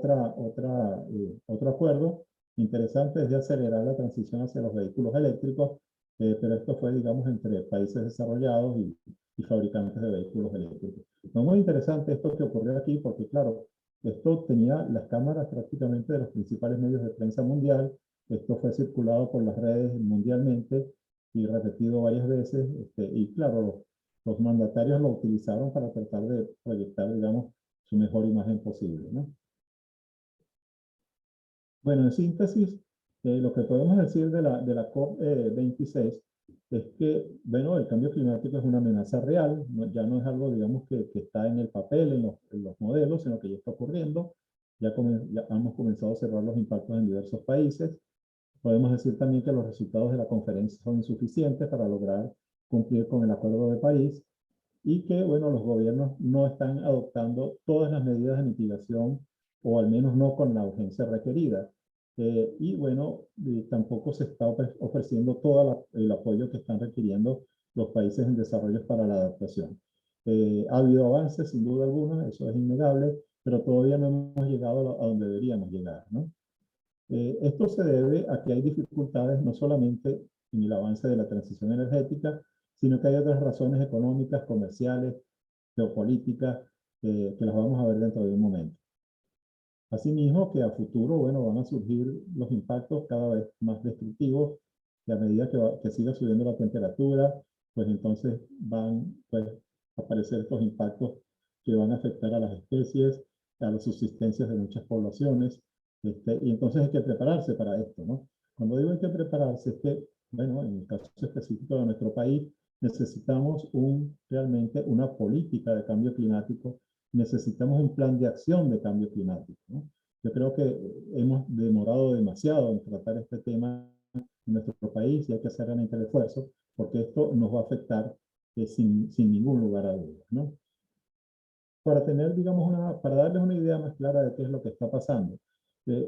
otro acuerdo interesante, es de acelerar la transición hacia los vehículos eléctricos, pero esto fue, digamos, entre países desarrollados y fabricantes de vehículos eléctricos. No, muy interesante esto que ocurrió aquí, porque claro, esto tenía las cámaras prácticamente de los principales medios de prensa mundial, esto fue circulado por las redes mundialmente y repetido varias veces, y claro, los mandatarios lo utilizaron para tratar de proyectar, digamos, su mejor imagen posible, ¿no? Bueno, en síntesis, lo que podemos decir de la COP26 es que, bueno, el cambio climático es una amenaza real, ya no es algo, digamos, que está en el papel, en los modelos, sino que ya está ocurriendo. Ya hemos comenzado a observar los impactos en diversos países. Podemos decir también que los resultados de la conferencia son insuficientes para lograr cumplir con el Acuerdo de París y que, bueno, los gobiernos no están adoptando todas las medidas de mitigación o al menos no con la urgencia requerida. Y bueno, tampoco se está ofreciendo todo el apoyo que están requiriendo los países en desarrollo para la adaptación. Ha habido avances, sin duda alguna, eso es innegable, pero todavía no hemos llegado a donde deberíamos llegar, ¿no? Esto se debe a que hay dificultades no solamente en el avance de la transición energética, sino que hay otras razones económicas, comerciales, geopolíticas, que las vamos a ver dentro de un momento. Asimismo, que a futuro, bueno, van a surgir los impactos cada vez más destructivos, y a medida que siga subiendo la temperatura, pues entonces van pues, a aparecer estos impactos que van a afectar a las especies, a las subsistencias de muchas poblaciones, y entonces hay que prepararse para esto, ¿no? Cuando digo hay que prepararse, es que, bueno, en el caso específico de nuestro país, necesitamos realmente una política de cambio climático, necesitamos un plan de acción de cambio climático, ¿no? Yo creo que hemos demorado demasiado en tratar este tema en nuestro país y hay que hacer realmente el esfuerzo porque esto nos va a afectar sin ningún lugar a dudas, ¿no? Para tener, digamos, para darles una idea más clara de qué es lo que está pasando,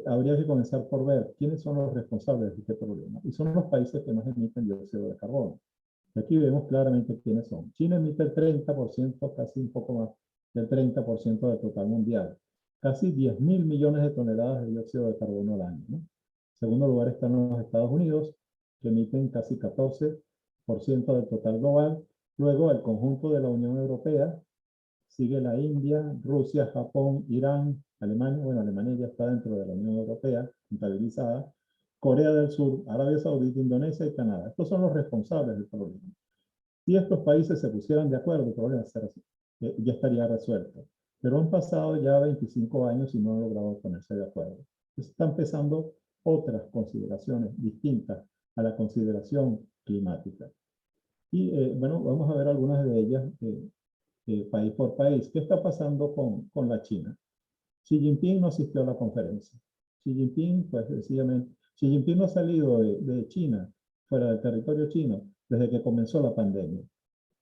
habría que comenzar por ver quiénes son los responsables de este problema. Y son los países que más emiten dióxido de carbono. Y aquí vemos claramente quiénes son. China emite el 30%, casi un poco más del 30% del total mundial. Casi 10.000 millones de toneladas de dióxido de carbono al año, ¿no? En segundo lugar están los Estados Unidos, que emiten casi 14% del total global. Luego el conjunto de la Unión Europea, sigue la India, Rusia, Japón, Irán, Alemania. Bueno, Alemania ya está dentro de la Unión Europea, contabilizada. Corea del Sur, Arabia Saudita, Indonesia y Canadá. Estos son los responsables del problema. Si estos países se pusieran de acuerdo, el problema ya estaría resuelto. Pero han pasado ya 25 años y no han logrado ponerse de acuerdo. Entonces están empezando otras consideraciones distintas a la consideración climática. Y bueno, vamos a ver algunas de ellas país por país. ¿Qué está pasando con la China? Xi Jinping no asistió a la conferencia. Xi Jinping, pues sencillamente, Xi Jinping no ha salido de China, fuera del territorio chino, desde que comenzó la pandemia.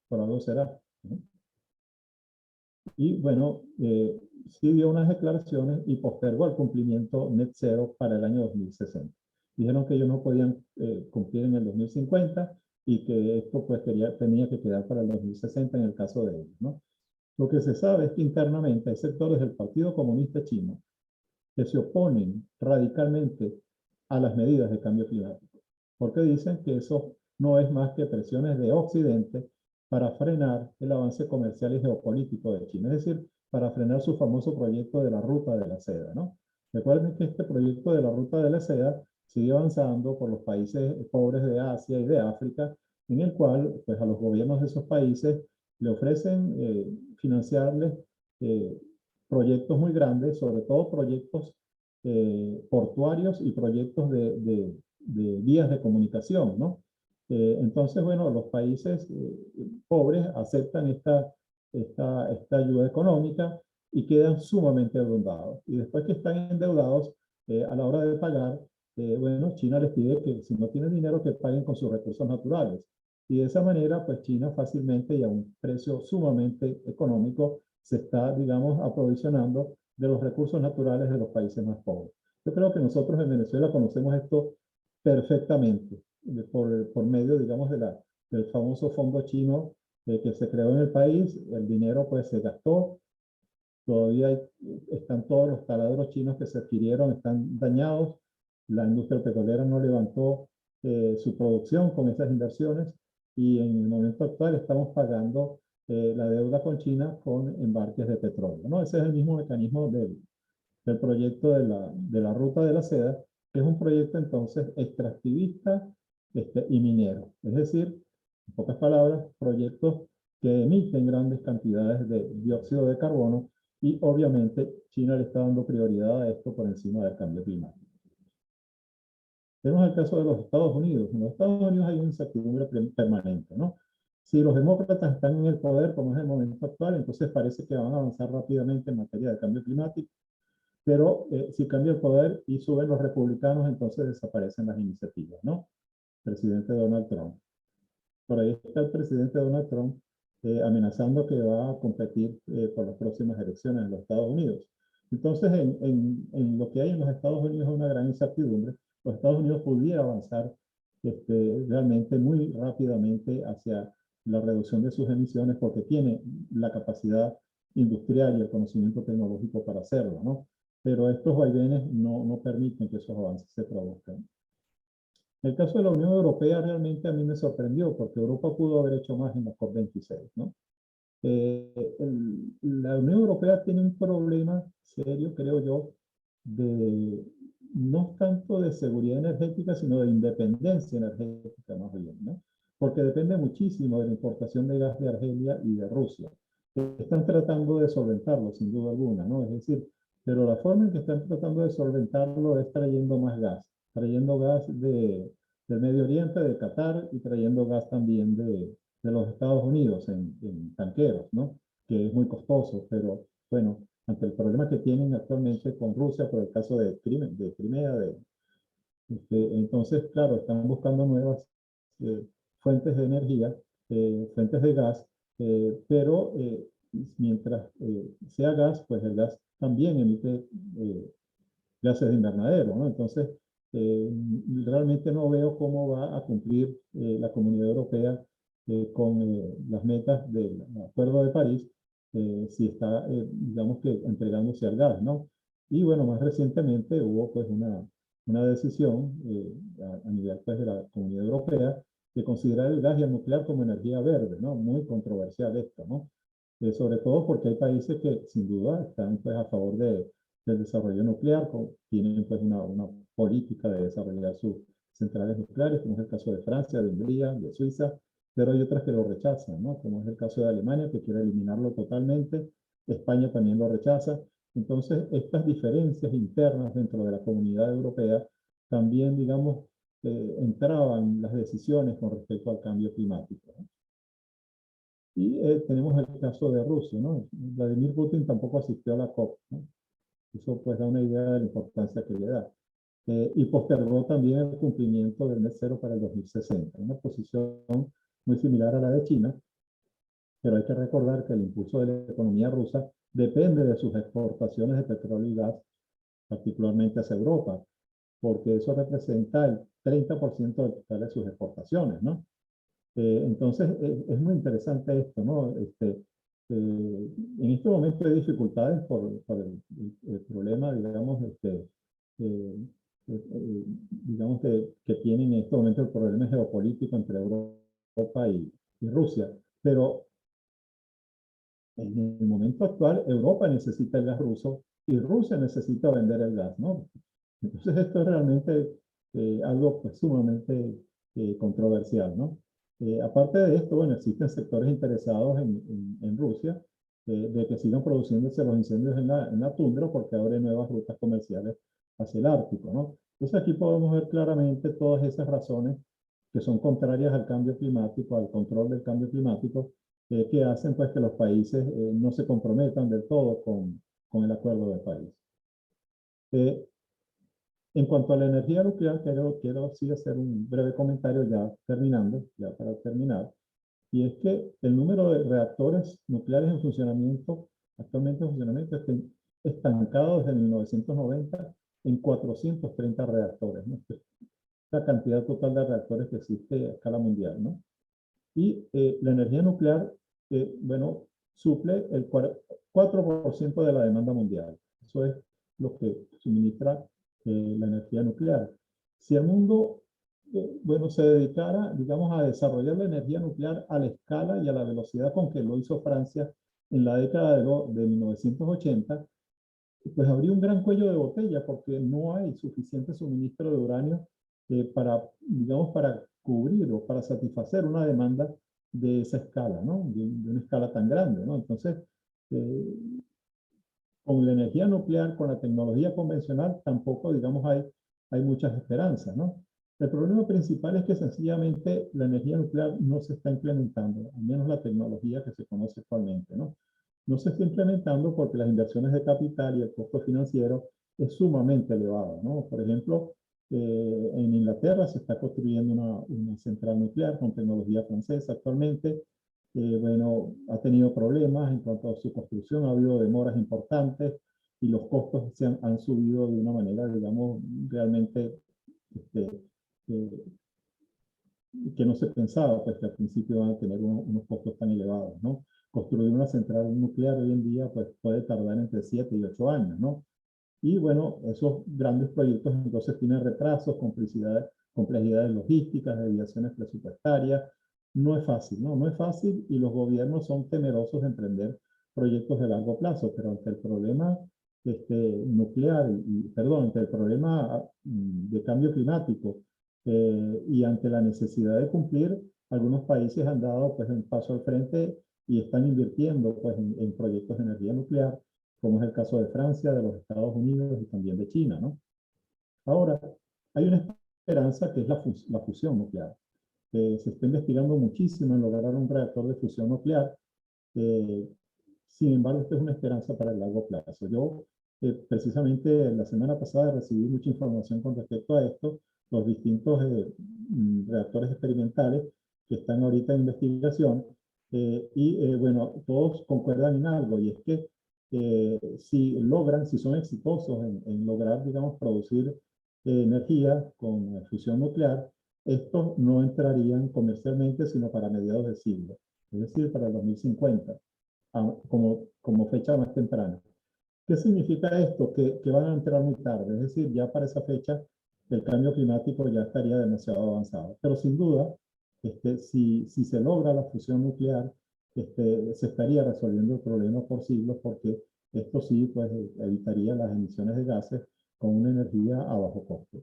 Por algo será, ¿no? Y bueno, sí dio unas declaraciones y postergó el cumplimiento net zero para el año 2060. Dijeron que ellos no podían cumplir en el 2050 y que esto pues tenía que quedar para el 2060 en el caso de ellos, ¿no? Lo que se sabe es que internamente hay sectores del Partido Comunista Chino que se oponen radicalmente a las medidas de cambio climático, porque dicen que eso no es más que presiones de Occidente para frenar el avance comercial y geopolítico de China, es decir, para frenar su famoso proyecto de la Ruta de la Seda, ¿no? Recuerden que este proyecto de la Ruta de la Seda sigue avanzando por los países pobres de Asia y de África, en el cual, pues, a los gobiernos de esos países le ofrecen financiarles proyectos muy grandes, sobre todo proyectos portuarios y proyectos de vías de comunicación, ¿no? Entonces, bueno, los países pobres aceptan esta ayuda económica y quedan sumamente endeudados. Y después que están endeudados, a la hora de pagar, bueno, China les pide que si no tienen dinero, que paguen con sus recursos naturales. Y de esa manera, pues China fácilmente y a un precio sumamente económico se está, digamos, aprovisionando de los recursos naturales de los países más pobres. Yo creo que nosotros en Venezuela conocemos esto perfectamente por medio, digamos, del famoso fondo chino que se creó en el país. El dinero pues se gastó, todavía están todos los taladros chinos que se adquirieron, están dañados, la industria petrolera no levantó su producción con esas inversiones y en el momento actual estamos pagando la deuda con China con embarques de petróleo, ¿no? Ese es el mismo mecanismo del proyecto de la Ruta de la Seda, que es un proyecto entonces extractivista y minero. Es decir, en pocas palabras, proyectos que emiten grandes cantidades de dióxido de carbono y obviamente China le está dando prioridad a esto por encima del cambio climático. Tenemos el caso de los Estados Unidos. En los Estados Unidos hay una incertidumbre permanente, ¿no? Si los demócratas están en el poder, como es el momento actual, entonces parece que van a avanzar rápidamente en materia de cambio climático, pero si cambia el poder y suben los republicanos, entonces desaparecen las iniciativas, ¿no? Presidente Donald Trump. Por ahí está el presidente Donald Trump amenazando que va a competir por las próximas elecciones en los Estados Unidos. Entonces, en lo que hay en los Estados Unidos es una gran incertidumbre. Los Estados Unidos pudiera avanzar realmente muy rápidamente hacia la reducción de sus emisiones porque tiene la capacidad industrial y el conocimiento tecnológico para hacerlo, ¿no? Pero estos vaivenes no permiten que esos avances se produzcan. El caso de la Unión Europea realmente a mí me sorprendió porque Europa pudo haber hecho más en la COP26, ¿no? La Unión Europea tiene un problema serio, creo yo, no tanto de seguridad energética, sino de independencia energética más bien, ¿no? Porque depende muchísimo de la importación de gas de Argelia y de Rusia. Están tratando de solventarlo, sin duda alguna, ¿no? Es decir, pero la forma en que están tratando de solventarlo es trayendo más gas, trayendo gas del Medio Oriente, de Qatar, y trayendo gas también de los Estados Unidos en tanqueros, ¿no? Que es muy costoso, pero bueno, ante el problema que tienen actualmente con Rusia por el caso de Crimea, entonces, claro, están buscando nuevas fuentes de energía, fuentes de gas, pero mientras sea gas, pues el gas también emite gases de invernadero, ¿no? Entonces, realmente no veo cómo va a cumplir la Comunidad Europea con las metas del Acuerdo de París si está, digamos que, entregándose al gas, ¿no? Y bueno, más recientemente hubo pues una decisión a nivel pues, de la Comunidad Europea de considerar el gas y el nuclear como energía verde, ¿no? Muy controversial esto, ¿no? Sobre todo porque hay países que sin duda están pues a favor del desarrollo nuclear, tienen pues una política de desarrollar sus centrales nucleares, como es el caso de Francia, de Hungría, de Suiza, pero hay otras que lo rechazan, ¿no? Como es el caso de Alemania, que quiere eliminarlo totalmente, España también lo rechaza. Entonces, estas diferencias internas dentro de la comunidad europea también, digamos, entraban las decisiones con respecto al cambio climático, ¿no? Y tenemos el caso de Rusia, ¿no? Vladimir Putin tampoco asistió a la COP, ¿no? Eso pues da una idea de la importancia que le da. Y postergó también el cumplimiento del net cero para el 2060, una posición muy similar a la de China, pero hay que recordar que el impulso de la economía rusa depende de sus exportaciones de petróleo y gas, particularmente hacia Europa, porque eso representa el 30% del total de sus exportaciones, ¿no? Entonces, es muy interesante esto, ¿no? En este momento hay dificultades por el problema, digamos, digamos que tienen en este momento el problema geopolítico entre Europa y Rusia, pero en el momento actual Europa necesita el gas ruso y Rusia necesita vender el gas, ¿no? Entonces esto es realmente algo pues, sumamente controversial, ¿no? Aparte de esto, bueno, existen sectores interesados en Rusia de que sigan produciéndose los incendios en la tundra porque abre nuevas rutas comerciales hacia el Ártico, ¿no? Entonces aquí podemos ver claramente todas esas razones que son contrarias al cambio climático, al control del cambio climático, que hacen pues que los países no se comprometan del todo con el Acuerdo de París. En cuanto a la energía nuclear, quiero sí hacer un breve comentario ya terminando, ya para terminar, y es que el número de reactores nucleares en funcionamiento, actualmente en funcionamiento, está estancado desde 1990 en 430 reactores, ¿no? La cantidad total de reactores que existe a escala mundial, ¿no? Y la energía nuclear, bueno, suple el 4% de la demanda mundial. Eso es lo que suministra la energía nuclear. Si el mundo, bueno, se dedicara, digamos, a desarrollar la energía nuclear a la escala y a la velocidad con que lo hizo Francia en la década de 1980, pues habría un gran cuello de botella porque no hay suficiente suministro de uranio para, digamos, para cubrir o para satisfacer una demanda de esa escala, ¿no? De una escala tan grande, ¿no? Entonces, eh, con la energía nuclear, con la tecnología convencional, tampoco, digamos, hay muchas esperanzas, ¿no? El problema principal es que sencillamente la energía nuclear no se está implementando, al menos la tecnología que se conoce actualmente, ¿no? No se está implementando porque las inversiones de capital y el costo financiero es sumamente elevado, ¿no? Por ejemplo, en Inglaterra se está construyendo una central nuclear con tecnología francesa actualmente. Bueno, ha tenido problemas en cuanto a su construcción, ha habido demoras importantes y los costos han subido de una manera, digamos, realmente este, eh, que no se pensaba, pues que al principio van a tener unos costos tan elevados, ¿no? Construir una central nuclear hoy en día pues puede tardar entre 7 y 8 años, ¿no? Y bueno, esos grandes proyectos entonces tienen retrasos, complejidades logísticas, desviaciones presupuestarias. No es fácil, ¿no? No es fácil y los gobiernos son temerosos de emprender proyectos de largo plazo, pero ante el problema nuclear, perdón, ante el problema de cambio climático y ante la necesidad de cumplir, algunos países han dado pues un paso al frente y están invirtiendo pues en proyectos de energía nuclear, como es el caso de Francia, de los Estados Unidos y también de China, ¿no? Ahora, hay una esperanza que es la fusión nuclear. Se está investigando muchísimo en lograr un reactor de fusión nuclear. Sin embargo, esta es una esperanza para el largo plazo. Yo, precisamente la semana pasada recibí mucha información con respecto a esto, los distintos reactores experimentales que están ahorita en investigación, bueno, todos concuerdan en algo, y es que si son exitosos en lograr, digamos, producir energía con fusión nuclear, estos no entrarían comercialmente sino para mediados de siglo, es decir, para el 2050, como fecha más temprana. ¿Qué significa esto? Que van a entrar muy tarde, es decir, ya para esa fecha el cambio climático ya estaría demasiado avanzado. Pero sin duda, si se logra la fusión nuclear, se estaría resolviendo el problema por siglos, porque esto sí pues, evitaría las emisiones de gases con una energía a bajo costo.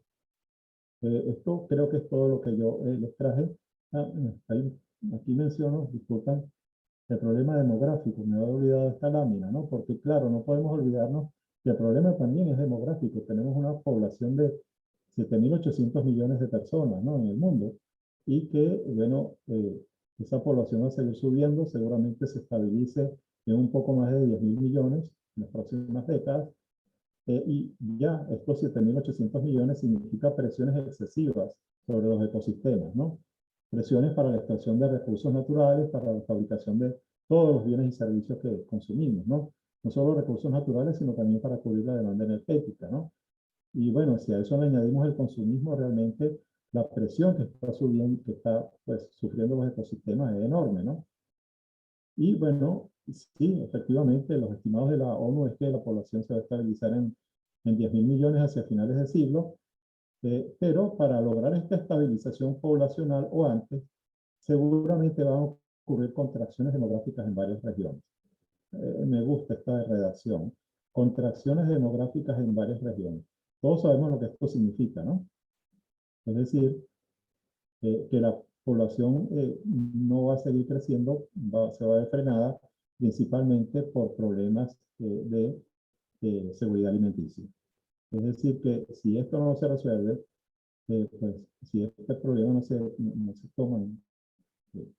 Esto creo que es todo lo que yo les traje. Aquí menciono, disculpan, el problema demográfico. Me había olvidado esta lámina, ¿no? Porque claro, no podemos olvidarnos que el problema también es demográfico. Tenemos una población de 7.800 millones de personas, ¿no? En el mundo. Y que, bueno, esa población va a seguir subiendo, seguramente se estabilice en un poco más de 10.000 millones en las próximas décadas. Y ya estos 7.800 millones significa presiones excesivas sobre los ecosistemas, ¿no? Presiones para la extracción de recursos naturales, para la fabricación de todos los bienes y servicios que consumimos, ¿no? No solo recursos naturales, sino también para cubrir la demanda energética, ¿no? Y bueno, si a eso le añadimos el consumismo, realmente la presión que está subiendo, que está pues sufriendo los ecosistemas es enorme, ¿no? Y bueno, sí, efectivamente, los estimados de la ONU es que la población se va a estabilizar en 10.000 millones hacia finales de siglo, pero para lograr esta estabilización poblacional o antes, seguramente van a ocurrir contracciones demográficas en varias regiones. Me gusta esta redacción. Contracciones demográficas en varias regiones. Todos sabemos lo que esto significa, ¿no? Es decir, que la población no va a seguir creciendo, se va a ver frenada principalmente por problemas de seguridad alimenticia. Es decir, que si esto no se resuelve, pues si este problema no se toman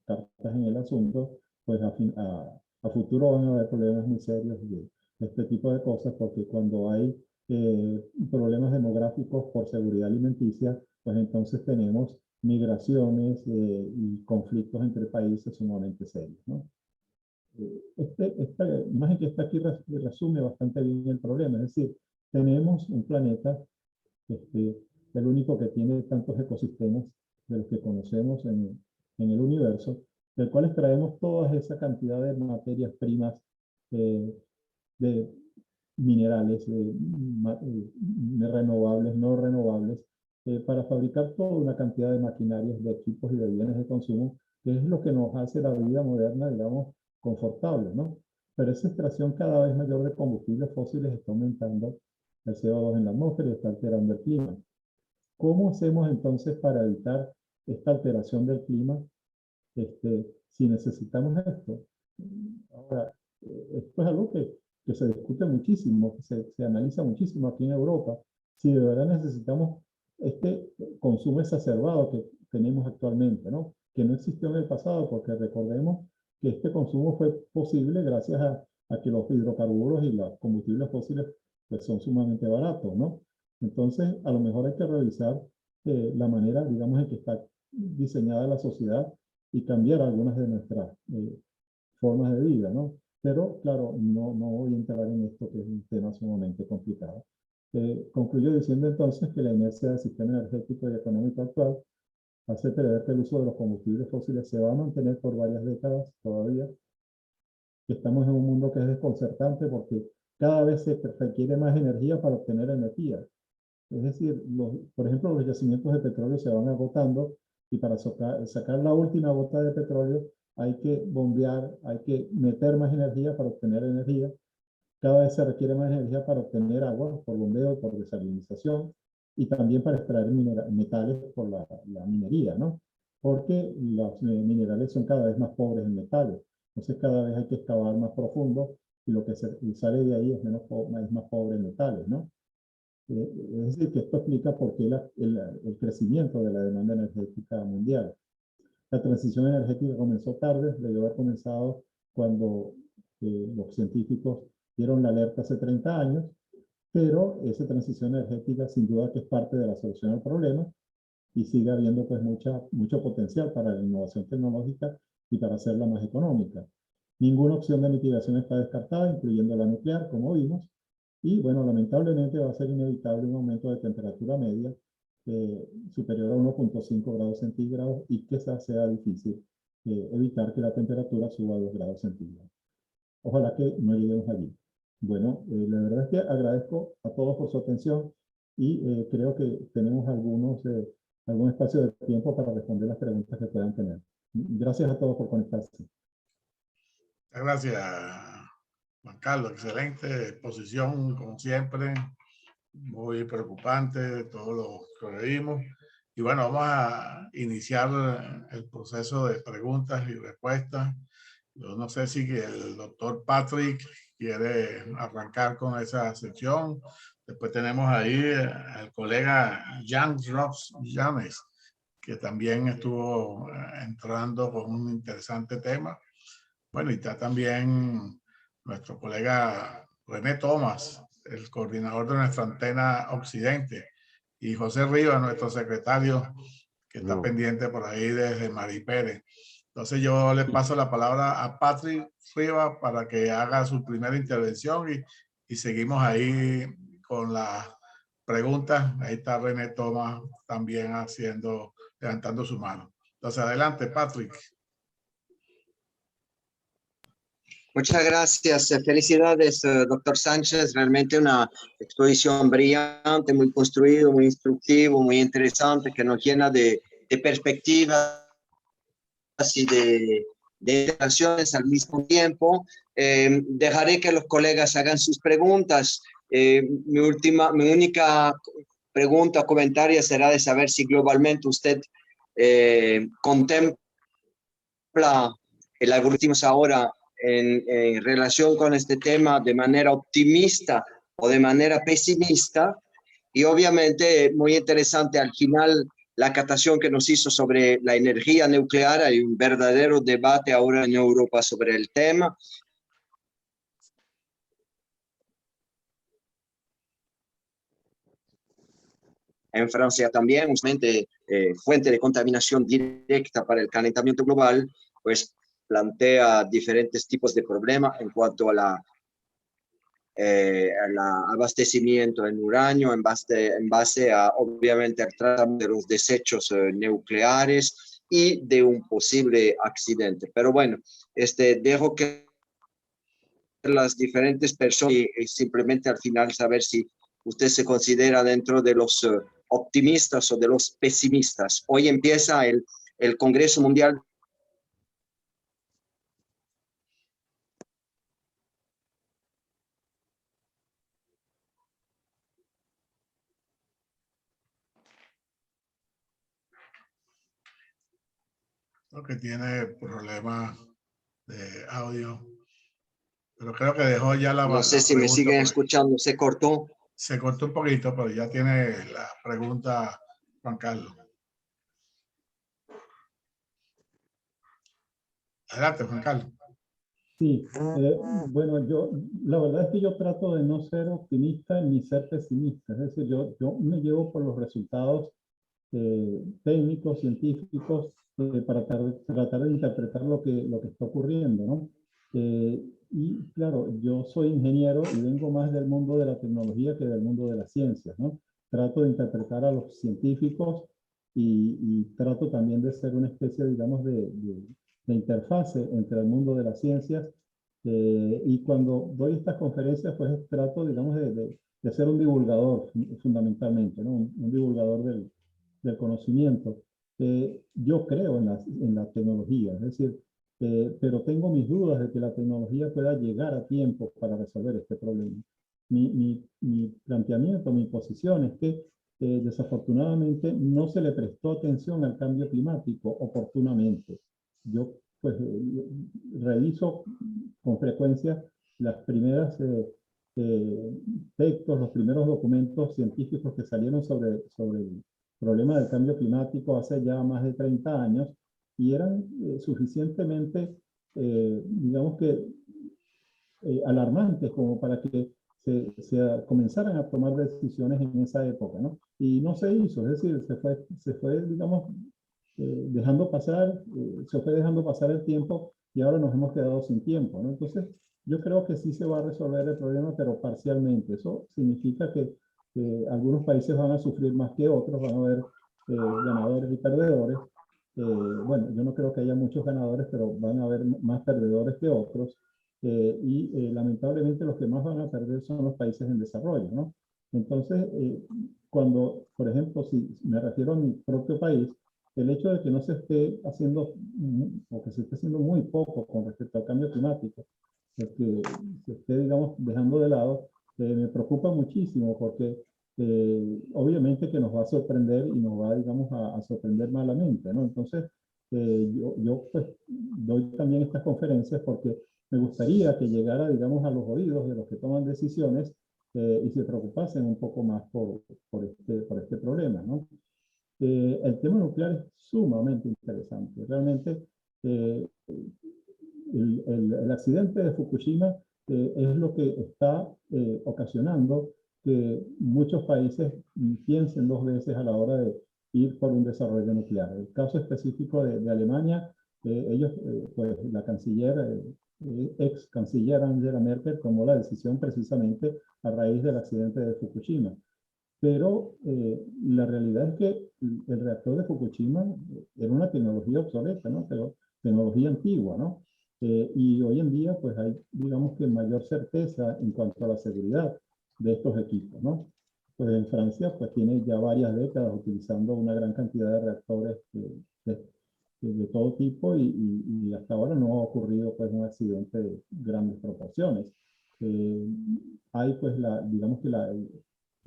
cartas en el asunto, pues a futuro van a haber problemas muy serios de este tipo de cosas, porque cuando hay problemas demográficos por seguridad alimenticia, pues entonces tenemos migraciones y conflictos entre países sumamente serios, ¿no? Esta imagen que está aquí resume bastante bien el problema, es decir, tenemos un planeta, el único que tiene tantos ecosistemas de los que conocemos en el universo, del cual extraemos toda esa cantidad de materias primas, de minerales, renovables, no renovables, para fabricar toda una cantidad de maquinarias, de equipos y de bienes de consumo, que es lo que nos hace la vida moderna, digamos, confortable, ¿no? Pero esa extracción cada vez mayor de combustibles fósiles está aumentando el CO2 en la atmósfera y está alterando el clima. ¿Cómo hacemos entonces para evitar esta alteración del clima si necesitamos esto? Ahora, esto es algo que se discute muchísimo, que se analiza muchísimo aquí en Europa, si de verdad necesitamos este consumo exacerbado que tenemos actualmente, ¿no? Que no existió en el pasado, porque recordemos que este consumo fue posible gracias a que los hidrocarburos y los combustibles fósiles pues, son sumamente baratos, ¿no? Entonces, a lo mejor hay que revisar la manera, digamos, en que está diseñada la sociedad y cambiar algunas de nuestras formas de vida, ¿no? Pero, claro, no voy a entrar en esto, que es un tema sumamente complicado. Concluyo diciendo entonces que la inercia del sistema energético y económico actual hace prever que el uso de los combustibles fósiles se va a mantener por varias décadas todavía, que estamos en un mundo que es desconcertante porque cada vez se requiere más energía para obtener energía. Es decir, por ejemplo, los yacimientos de petróleo se van agotando y para sacar la última gota de petróleo hay que bombear, hay que meter más energía para obtener energía. Cada vez se requiere más energía para obtener agua por bombeo, por desalinización y también para extraer metales por la minería, ¿no? Porque los minerales son cada vez más pobres en metales. Entonces cada vez hay que excavar más profundo y lo que sale de ahí es más pobre en metales, ¿no? Es decir, que esto explica por qué el crecimiento de la demanda energética mundial. La transición energética comenzó tarde, debió haber comenzado cuando los científicos dieron la alerta hace 30 años, pero esa transición energética sin duda que es parte de la solución al problema y sigue habiendo pues mucho potencial para la innovación tecnológica y para hacerla más económica. Ninguna opción de mitigación está descartada, incluyendo la nuclear, como vimos, y bueno, lamentablemente va a ser inevitable un aumento de temperatura media superior a 1.5 grados centígrados y quizás sea difícil evitar que la temperatura suba a 2 grados centígrados. Ojalá que no lleguemos allí. Bueno, la verdad es que agradezco a todos por su atención y creo que tenemos algún espacio de tiempo para responder las preguntas que puedan tener. Gracias a todos por conectarse. Gracias, Juan Carlos. Excelente exposición, como siempre. Muy preocupante todo lo que vimos. Y bueno, vamos a iniciar el proceso de preguntas y respuestas. Yo no sé si el doctor Patrick quiere arrancar con esa sección. Después tenemos ahí al colega Jan Ross James, que también estuvo entrando con un interesante tema. Bueno, y está también nuestro colega René Tomás, el coordinador de nuestra antena Occidente, y José Rivas, nuestro secretario, que está pendiente por ahí desde Maripere. Entonces yo le paso la palabra a Patrick Rivas para que haga su primera intervención y seguimos ahí con las preguntas. Ahí está René Tomás también levantando su mano. Entonces adelante, Patrick. Muchas gracias. Felicidades, doctor Sánchez. Realmente una exposición brillante, muy construido, muy instructivo, muy interesante, que nos llena de perspectivas y de interacciones al mismo tiempo. Dejaré que los colegas hagan sus preguntas. Mi única pregunta o comentario será de saber si globalmente usted contempla el algoritmo ahora en relación con este tema de manera optimista o de manera pesimista, Y obviamente muy interesante al final la captación que nos hizo sobre la energía nuclear. Hay un verdadero debate ahora en Europa sobre el tema. En Francia también, justamente fuente de contaminación directa para el calentamiento global, pues plantea diferentes tipos de problemas en cuanto a al abastecimiento en uranio, en base a, obviamente, al tratamiento de los desechos nucleares y de un posible accidente. Pero bueno, dejo que las diferentes personas y simplemente al final saber si usted se considera dentro de los optimistas o de los pesimistas. Hoy empieza el Congreso Mundial. Creo que tiene problemas de audio, pero creo que dejó ya No sé la si me siguen pregunta. escuchando, se cortó. Se cortó un poquito, pero ya tiene la pregunta Juan Carlos. Adelante, Juan Carlos. Sí, bueno, la verdad es que yo trato de no ser optimista ni ser pesimista. Es decir, yo me llevo por los resultados técnicos, científicos, para tratar de interpretar lo que está ocurriendo, ¿no? Y claro, yo soy ingeniero y vengo más del mundo de la tecnología que del mundo de las ciencias, ¿no? Trato de interpretar a los científicos y trato también de ser una especie, digamos, de interfase entre el mundo de las ciencias. Y cuando doy estas conferencias, pues trato, digamos, de ser un divulgador fundamentalmente, ¿no? Un divulgador del conocimiento. Yo creo en la tecnología, es decir, pero tengo mis dudas de que la tecnología pueda llegar a tiempo para resolver este problema. Mi planteamiento, mi posición es que desafortunadamente no se le prestó atención al cambio climático oportunamente. Yo pues reviso con frecuencia las primeras textos, los primeros documentos científicos que salieron sobre el problema del cambio climático hace ya más de 30 años y eran suficientemente, digamos que, alarmantes como para que se comenzaran a tomar decisiones en esa época, ¿no? Y no se hizo, es decir, se fue digamos, dejando pasar, se fue dejando pasar el tiempo y ahora nos hemos quedado sin tiempo, ¿no? Entonces, yo creo que sí se va a resolver el problema, pero parcialmente. Eso significa que algunos países van a sufrir más que otros, van a haber ganadores y perdedores. Bueno, yo no creo que haya muchos ganadores, pero van a haber más perdedores que otros. Lamentablemente los que más van a perder son los países en desarrollo, ¿no? Entonces, cuando, por ejemplo, si me refiero a mi propio país, el hecho de que no se esté haciendo, o que se esté haciendo muy poco con respecto al cambio climático, que se esté, digamos, dejando de lado, me preocupa muchísimo porque obviamente que nos va a sorprender y nos va, digamos, a sorprender malamente, ¿no? Entonces, yo pues doy también estas conferencias porque me gustaría que llegara, digamos, a los oídos de los que toman decisiones y se preocupasen un poco más por este problema, ¿no? El tema nuclear es sumamente interesante. Realmente, el accidente de Fukushima es lo que está ocasionando que muchos países piensen dos veces a la hora de ir por un desarrollo nuclear. El caso específico de Alemania, ellos, pues la canciller, ex canciller Angela Merkel tomó la decisión precisamente a raíz del accidente de Fukushima. Pero la realidad es que el reactor de Fukushima era una tecnología obsoleta, ¿no? Pero tecnología antigua, ¿no? Y hoy en día, pues hay, digamos que mayor certeza en cuanto a la seguridad de estos equipos, ¿no? Pues en Francia, pues tiene ya varias décadas utilizando una gran cantidad de reactores de todo tipo y hasta ahora no ha ocurrido, pues, un accidente de grandes proporciones. Hay, pues, digamos que la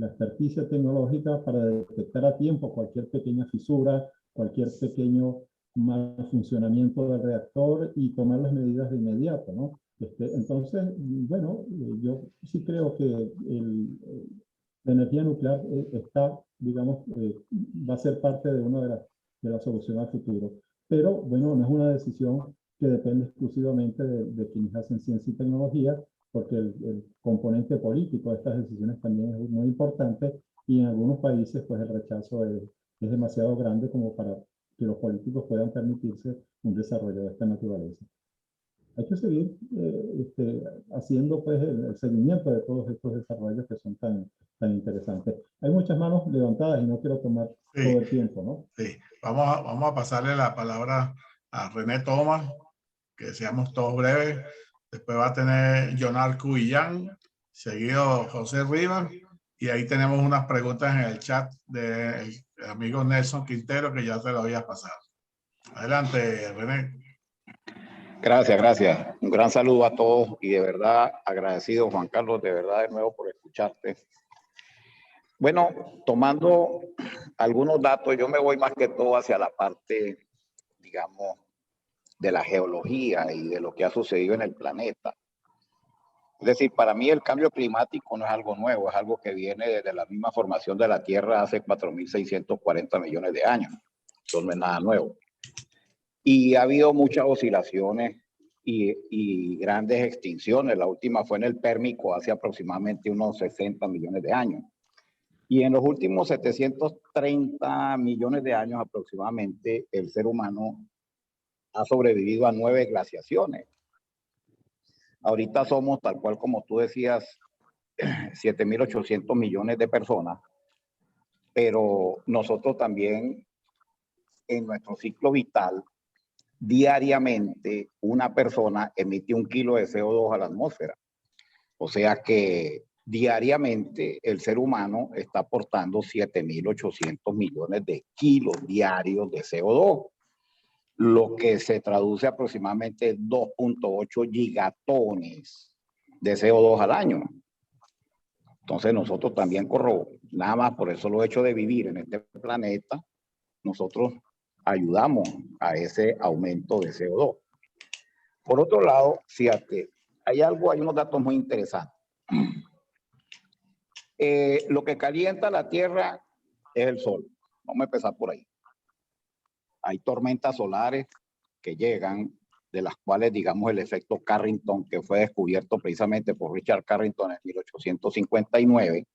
experticia tecnológica para detectar a tiempo cualquier pequeña fisura, cualquier pequeño mal funcionamiento del reactor y tomar las medidas de inmediato, ¿no? Entonces, bueno, yo sí creo que la energía nuclear está, digamos, va a ser parte de una de las soluciones al futuro. Pero, bueno, no es una decisión que depende exclusivamente de quienes hacen ciencia y tecnología, porque el componente político de estas decisiones también es muy importante y en algunos países, pues, el rechazo es demasiado grande como para que los políticos puedan permitirse un desarrollo de esta naturaleza. Hay que seguir haciendo pues el seguimiento de todos estos desarrollos que son tan interesantes. Hay muchas manos levantadas y no quiero tomar todo el tiempo, ¿no? Sí, vamos a pasarle la palabra a René Thomas, que seamos todos breves. Después va a tener Jonar Cubillán, seguido José Rivas, y ahí tenemos unas preguntas en el chat del amigo Nelson Quintero, que ya te lo había pasado. Adelante, René. Gracias, gracias. Un gran saludo a todos y de verdad agradecido, Juan Carlos, de verdad de nuevo por escucharte. Bueno, tomando algunos datos, yo me voy más que todo hacia la parte, digamos, de la geología y de lo que ha sucedido en el planeta. Es decir, para mí el cambio climático no es algo nuevo, es algo que viene desde la misma formación de la Tierra hace 4.640 millones de años. Eso no es nada nuevo. Y ha habido muchas oscilaciones y grandes extinciones. La última fue en el Pérmico hace aproximadamente unos 60 millones de años. Y en los últimos 730 millones de años aproximadamente, el ser humano ha sobrevivido a 9 glaciaciones. Ahorita somos, tal cual como tú decías, 7.800 millones de personas, pero nosotros también en nuestro ciclo vital, diariamente una persona emite 1 kilo de CO2 a la atmósfera. O sea que diariamente el ser humano está aportando 7.800 millones de kilos diarios de CO2, lo que se traduce aproximadamente en 2.8 gigatones de CO2 al año. Entonces nosotros también nada más por eso lo hecho de vivir en este planeta, nosotros ayudamos a ese aumento de CO2. Por otro lado, fíjate, hay unos datos muy interesantes. Lo que calienta la Tierra es el Sol. Vamos a empezar por ahí. Hay tormentas solares que llegan, de las cuales, digamos, el efecto Carrington, que fue descubierto precisamente por Richard Carrington en 1859,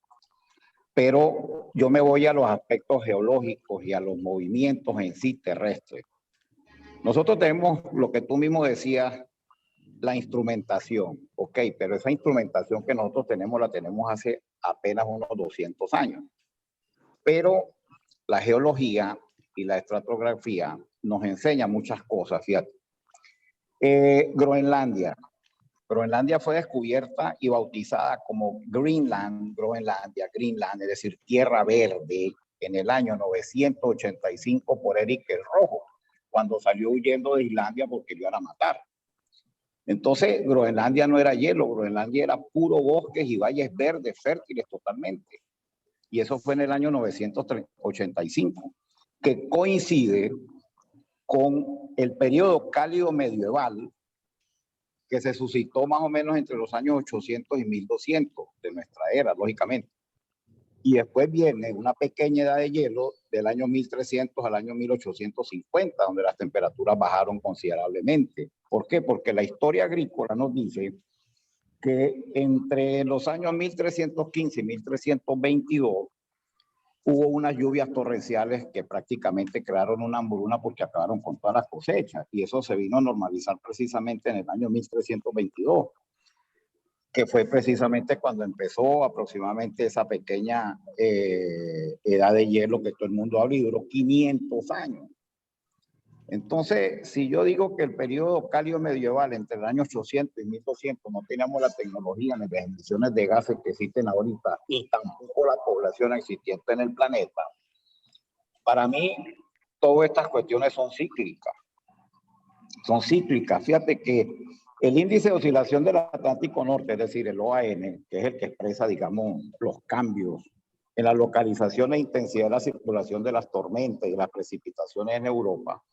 pero yo me voy a los aspectos geológicos y a los movimientos en sí terrestres. Nosotros tenemos lo que tú mismo decías, la instrumentación, ok, pero esa instrumentación que nosotros tenemos la tenemos hace apenas unos 200 años. Pero la geología y la estratigráfica nos enseña muchas cosas, fíjate. Groenlandia fue descubierta y bautizada como Greenland, Greenland, es decir, Tierra Verde, en el año 985 por Eric el Rojo, cuando salió huyendo de Islandia porque lo iban a matar. Entonces, Groenlandia no era hielo, Groenlandia era puro bosques y valles verdes, fértiles totalmente. Y eso fue en el año 985, que coincide con el periodo cálido medieval que se suscitó más o menos entre los años 800 y 1200 de nuestra era, lógicamente. Y después viene una pequeña edad de hielo del año 1300 al año 1850, donde las temperaturas bajaron considerablemente. ¿Por qué? Porque la historia agrícola nos dice que entre los años 1315 y 1322 hubo unas lluvias torrenciales que prácticamente crearon una hambruna porque acabaron con todas las cosechas. Y eso se vino a normalizar precisamente en el año 1322. Que fue precisamente cuando empezó aproximadamente esa pequeña edad de hielo que todo el mundo habla y duró 500 años. Entonces, si yo digo que el periodo cálido medieval entre el año 800 y 1200 no teníamos la tecnología ni las emisiones de gases que existen ahorita y tampoco la población existente en el planeta, para mí todas estas cuestiones son cíclicas. Son cíclicas. Fíjate que el índice de oscilación del Atlántico Norte, es decir, el OAN, que es el que expresa, digamos, los cambios en la localización e intensidad de la circulación de las tormentas y las precipitaciones en Europa,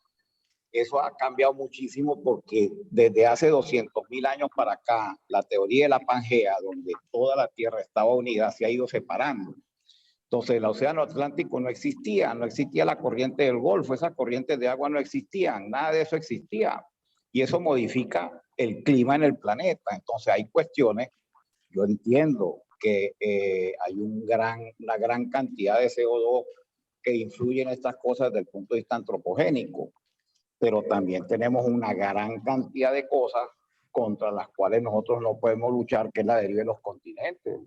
eso ha cambiado muchísimo porque desde hace 200.000 años para acá, la teoría de la Pangea, donde toda la Tierra estaba unida, se ha ido separando. Entonces, el océano Atlántico no existía la corriente del Golfo, esas corrientes de agua no existían, nada de eso existía. Y eso modifica el clima en el planeta. Entonces, hay cuestiones, yo entiendo que hay una gran cantidad de CO2 que influye en estas cosas desde el punto de vista antropogénico, pero también tenemos una gran cantidad de cosas contra las cuales nosotros no podemos luchar, que es la deriva de los continentes.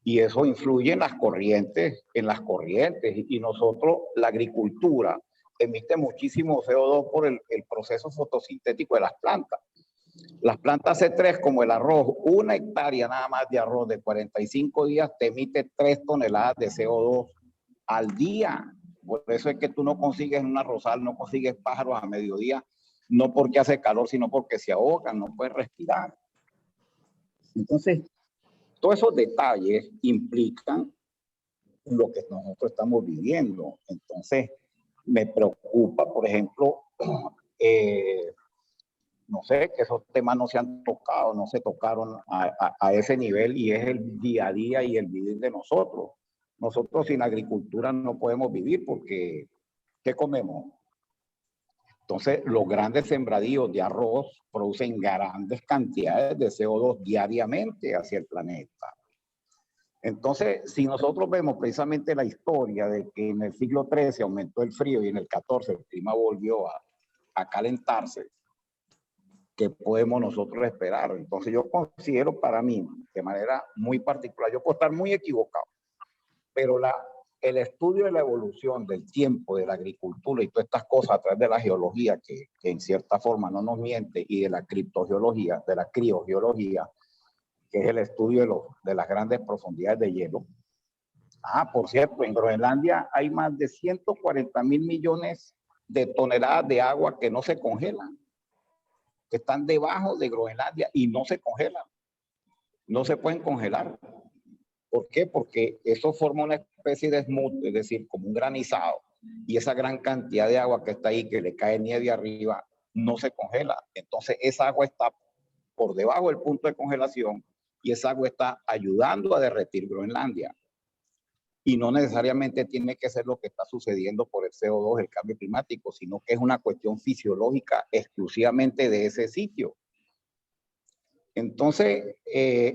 Y eso influye en las corrientes, y nosotros, la agricultura, emite muchísimo CO2 por el proceso fotosintético de las plantas. Las plantas C3, como el arroz, 1 hectárea nada más de arroz de 45 días te emite 3 toneladas de CO2 al día. Por eso es que tú no consigues una rosal, no consigues pájaros a mediodía, no porque hace calor, sino porque se ahogan, no pueden respirar. Entonces, todos esos detalles implican lo que nosotros estamos viviendo. Entonces, me preocupa, por ejemplo, no sé, que esos temas no se han tocado, no se tocaron a ese nivel, y es el día a día y el vivir de nosotros. Nosotros sin agricultura no podemos vivir porque, ¿qué comemos? Entonces, los grandes sembradíos de arroz producen grandes cantidades de CO2 diariamente hacia el planeta. Entonces, si nosotros vemos precisamente la historia de que en el siglo XIII aumentó el frío y en el XIV el clima volvió a calentarse, ¿qué podemos nosotros esperar? Entonces, yo considero para mí, de manera muy particular, yo puedo estar muy equivocado, pero el estudio de la evolución del tiempo, de la agricultura y todas estas cosas a través de la geología, que en cierta forma no nos miente, y de la criptogeología, de la criogeología, que es el estudio de las grandes profundidades de hielo. Por cierto, en Groenlandia hay más de 140.000 millones de toneladas de agua que no se congelan, que están debajo de Groenlandia y no se congelan. No se pueden congelar. ¿Por qué? Porque eso forma una especie de smooth, es decir, como un granizado, y esa gran cantidad de agua que está ahí, que le cae nieve arriba, no se congela. Entonces, esa agua está por debajo del punto de congelación y esa agua está ayudando a derretir Groenlandia. Y no necesariamente tiene que ser lo que está sucediendo por el CO2, el cambio climático, sino que es una cuestión fisiológica exclusivamente de ese sitio. Entonces,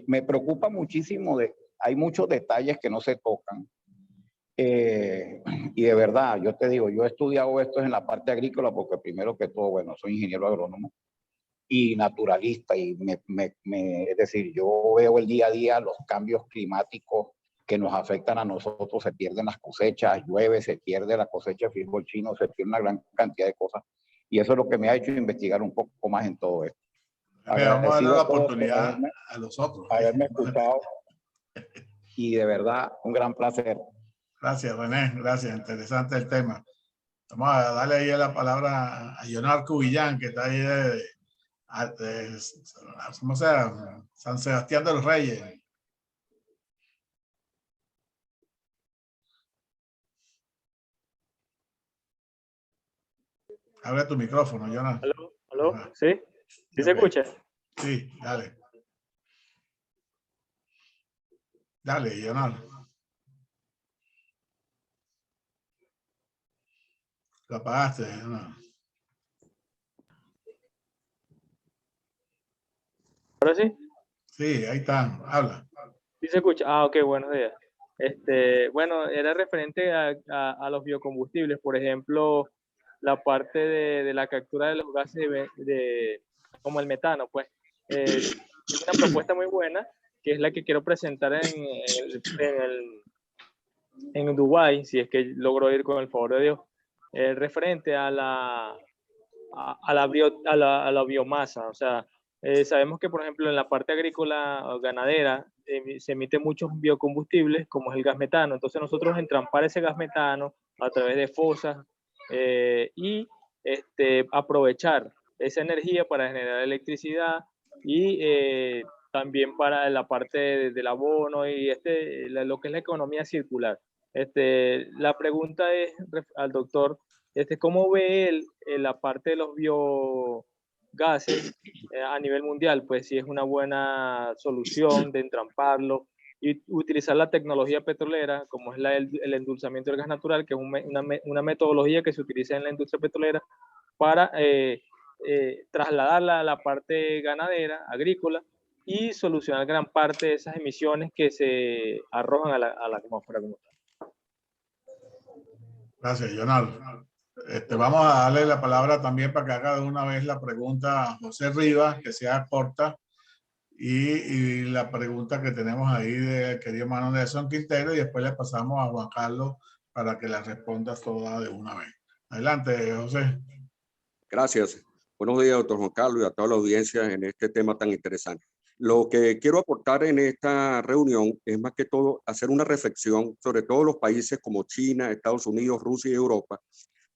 me preocupa muchísimo, hay muchos detalles que no se tocan. Y de verdad, yo te digo, yo he estudiado esto en la parte agrícola porque primero que todo, bueno, soy ingeniero agrónomo y naturalista, y es decir, yo veo el día a día los cambios climáticos que nos afectan a nosotros. Se pierden las cosechas, llueve, se pierde la cosecha de frijol chino, se pierde una gran cantidad de cosas, y eso es lo que me ha hecho investigar un poco más en todo esto. Vamos a darle la oportunidad a los otros. Haberme escuchado, y de verdad, un gran placer. Gracias, René, gracias, interesante el tema. Vamos a darle ahí la palabra a Leonardo Cubillán, que está ahí ¿cómo se llama? San Sebastián de los Reyes. Abre tu micrófono, Leonardo. ¿Aló? ¿Aló? ¿Sí? ¿Sí se escucha? Sí, dale. Dale, Leonardo. Lo apagaste, Leonardo. ¿Ahora sí? Sí, ahí está, habla. ¿Sí se escucha? Ok, buenos días. Bueno, era referente a los biocombustibles, por ejemplo, la parte de la captura de los gases como el metano, pues. Es una propuesta muy buena, que es la que quiero presentar en Dubái, si es que logro ir con el favor de Dios, referente a la biomasa. O sea, sabemos que, por ejemplo, en la parte agrícola o ganadera se emiten muchos biocombustibles, como es el gas metano. Entonces, nosotros entrampar ese gas metano a través de fosas y aprovechar esa energía para generar electricidad y también para la parte del abono y lo que es la economía circular. La pregunta es al doctor, ¿Cómo ve él la parte de los biogases a nivel mundial? Pues si es una buena solución de entramparlo y utilizar la tecnología petrolera, como es el endulzamiento del gas natural, que es una metodología que se utiliza en la industria petrolera para trasladarla a la parte ganadera, agrícola, y solucionar gran parte de esas emisiones que se arrojan a la atmósfera como tal. Gracias, Jonal. Vamos a darle la palabra también para que haga de una vez la pregunta a José Rivas, que sea corta, y la pregunta que tenemos ahí del querido hermano Nelson Quintero, y después le pasamos a Juan Carlos para que la responda toda de una vez. Adelante, José. Gracias. Buenos días, doctor Juan Carlos, y a toda la audiencia en este tema tan interesante. Lo que quiero aportar en esta reunión es más que todo hacer una reflexión sobre todos los países como China, Estados Unidos, Rusia y Europa,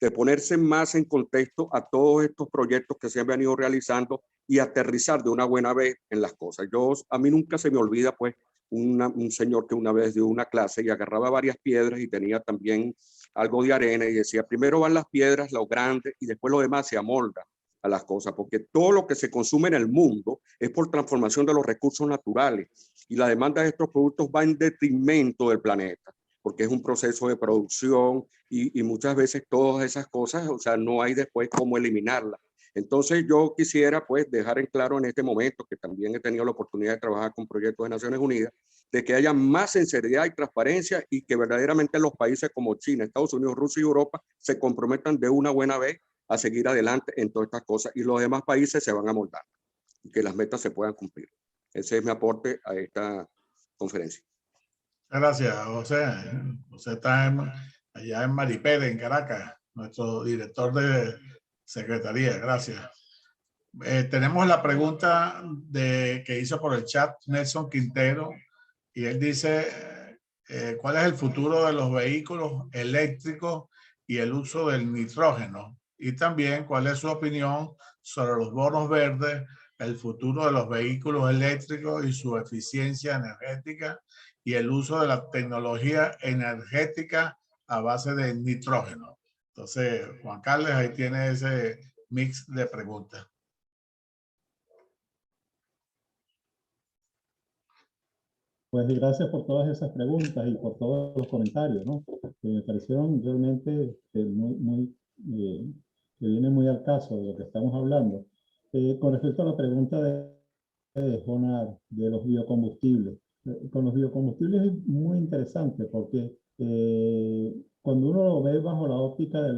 de ponerse más en contexto a todos estos proyectos que se han venido realizando y aterrizar de una buena vez en las cosas. A mí nunca se me olvida, pues, un señor que una vez dio una clase y agarraba varias piedras y tenía también algo de arena y decía, primero van las piedras, lo grande, y después lo demás se amolda a las cosas, porque todo lo que se consume en el mundo es por transformación de los recursos naturales y la demanda de estos productos va en detrimento del planeta, porque es un proceso de producción y muchas veces todas esas cosas, o sea, no hay después cómo eliminarlas. Entonces yo quisiera pues dejar en claro en este momento, que también he tenido la oportunidad de trabajar con proyectos de Naciones Unidas, de que haya más sinceridad y transparencia y que verdaderamente los países como China, Estados Unidos, Rusia y Europa se comprometan de una buena vez a seguir adelante en todas estas cosas y los demás países se van a moldar y que las metas se puedan cumplir. Ese es mi aporte a esta conferencia. Gracias, José. José está allá en Maripere, en Caracas, nuestro director de secretaría. Gracias. Tenemos la pregunta que hizo por el chat Nelson Quintero y él dice, ¿cuál es el futuro de los vehículos eléctricos y el uso del nitrógeno? Y también, ¿cuál es su opinión sobre los bonos verdes, el futuro de los vehículos eléctricos y su eficiencia energética y el uso de la tecnología energética a base de nitrógeno? Entonces, Juan Carlos, ahí tiene ese mix de preguntas. Pues gracias por todas esas preguntas y por todos los comentarios, ¿no? Que me parecieron realmente que viene muy al caso de lo que estamos hablando. Con respecto a la pregunta de Jonar, de los biocombustibles. Con los biocombustibles es muy interesante porque cuando uno lo ve bajo la óptica de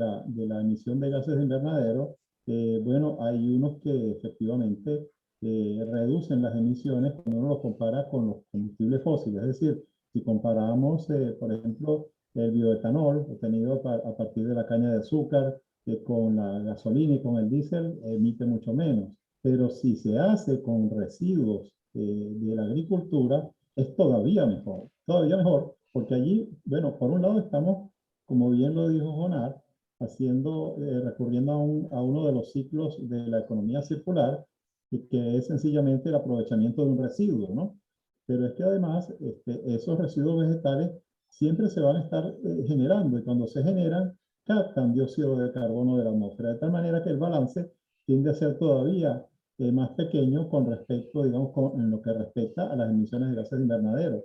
la emisión de gases de invernadero, bueno, hay unos que efectivamente reducen las emisiones cuando uno los compara con los combustibles fósiles. Es decir, si comparamos, por ejemplo, el bioetanol obtenido a partir de la caña de azúcar con la gasolina y con el diésel, emite mucho menos. Pero si se hace con residuos de la agricultura, es todavía mejor, porque allí, bueno, por un lado estamos, como bien lo dijo Jonar, recurriendo a uno de los ciclos de la economía circular, que es sencillamente el aprovechamiento de un residuo, ¿no? Pero es que además esos residuos vegetales siempre se van a estar generando y cuando se generan, captan dióxido de carbono de la atmósfera, de tal manera que el balance tiende a ser todavía más pequeño con respecto, digamos, en lo que respecta a las emisiones de gases de invernadero.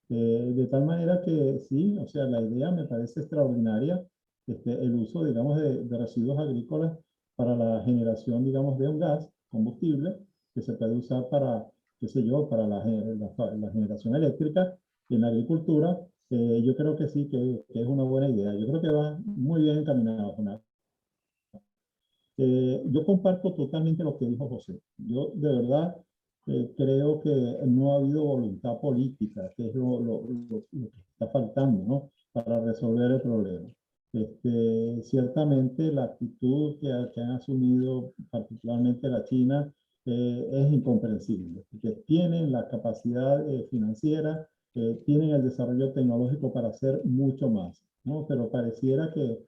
De tal manera que sí, o sea, la idea me parece extraordinaria, el uso, digamos, de residuos agrícolas para la generación, digamos, de un gas combustible que se puede usar para, qué sé yo, para la generación eléctrica en la agricultura. Yo creo que sí, que es una buena idea. Yo creo que va muy bien encaminado, Jonás. Yo comparto totalmente lo que dijo José. Yo de verdad creo que no ha habido voluntad política, que es lo que está faltando, ¿no? Para resolver el problema. Ciertamente la actitud que han asumido particularmente la China es incomprensible, porque tienen la capacidad financiera, tienen el desarrollo tecnológico para hacer mucho más, ¿no? Pero pareciera que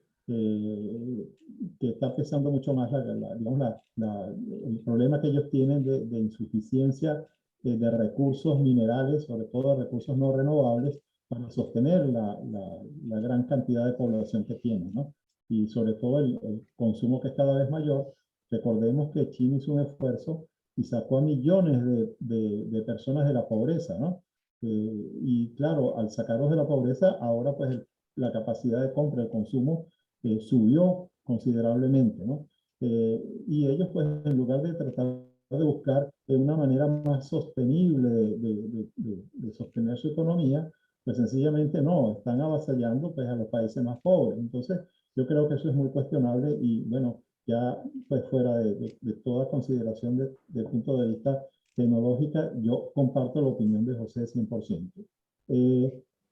está pesando mucho más el problema que ellos tienen de insuficiencia de recursos minerales, sobre todo de recursos no renovables, para sostener la gran cantidad de población que tienen, ¿no? y sobre todo el consumo que es cada vez mayor. Recordemos que China hizo un esfuerzo y sacó a millones de personas de la pobreza, ¿no? Y claro, al sacarlos de la pobreza, ahora pues la capacidad de compra, el consumo subió considerablemente, ¿no? Y ellos pues en lugar de tratar de buscar una manera más sostenible de sostener su economía, pues sencillamente no, están avasallando pues a los países más pobres. Entonces yo creo que eso es muy cuestionable y bueno, ya pues fuera de toda consideración del punto de vista tecnológica, yo comparto la opinión de José 100%.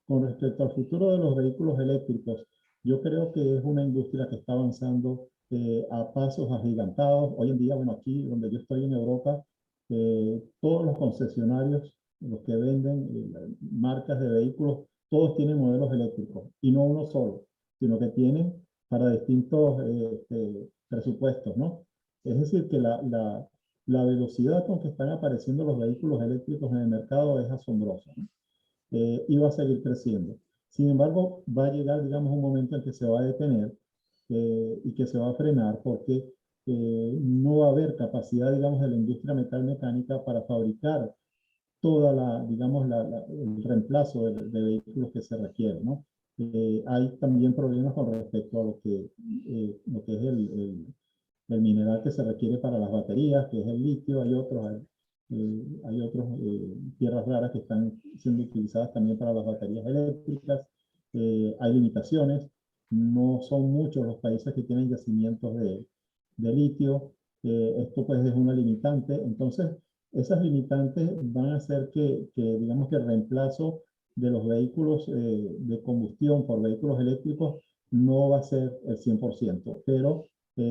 Con respecto al futuro de los vehículos eléctricos, yo creo que es una industria que está avanzando a pasos agigantados. Hoy en día, bueno, aquí donde yo estoy en Europa, todos los concesionarios, los que venden marcas de vehículos, todos tienen modelos eléctricos y no uno solo, sino que tienen para distintos presupuestos, ¿no? Es decir, que la velocidad con que están apareciendo los vehículos eléctricos en el mercado es asombrosa, ¿no? Y va a seguir creciendo. Sin embargo, va a llegar, digamos, un momento en que se va a detener y que se va a frenar porque no va a haber capacidad, digamos, de la industria metalmecánica para fabricar toda digamos, el reemplazo de vehículos que se requiere, ¿no? Hay también problemas con respecto a lo que es el mineral que se requiere para las baterías, que es el litio. Hay otros tierras raras que están siendo utilizadas también para las baterías eléctricas. Hay limitaciones. No son muchos los países que tienen yacimientos de litio. Esto pues es una limitante. Entonces, esas limitantes van a hacer digamos que el reemplazo de los vehículos de combustión por vehículos eléctricos no va a ser el 100%, pero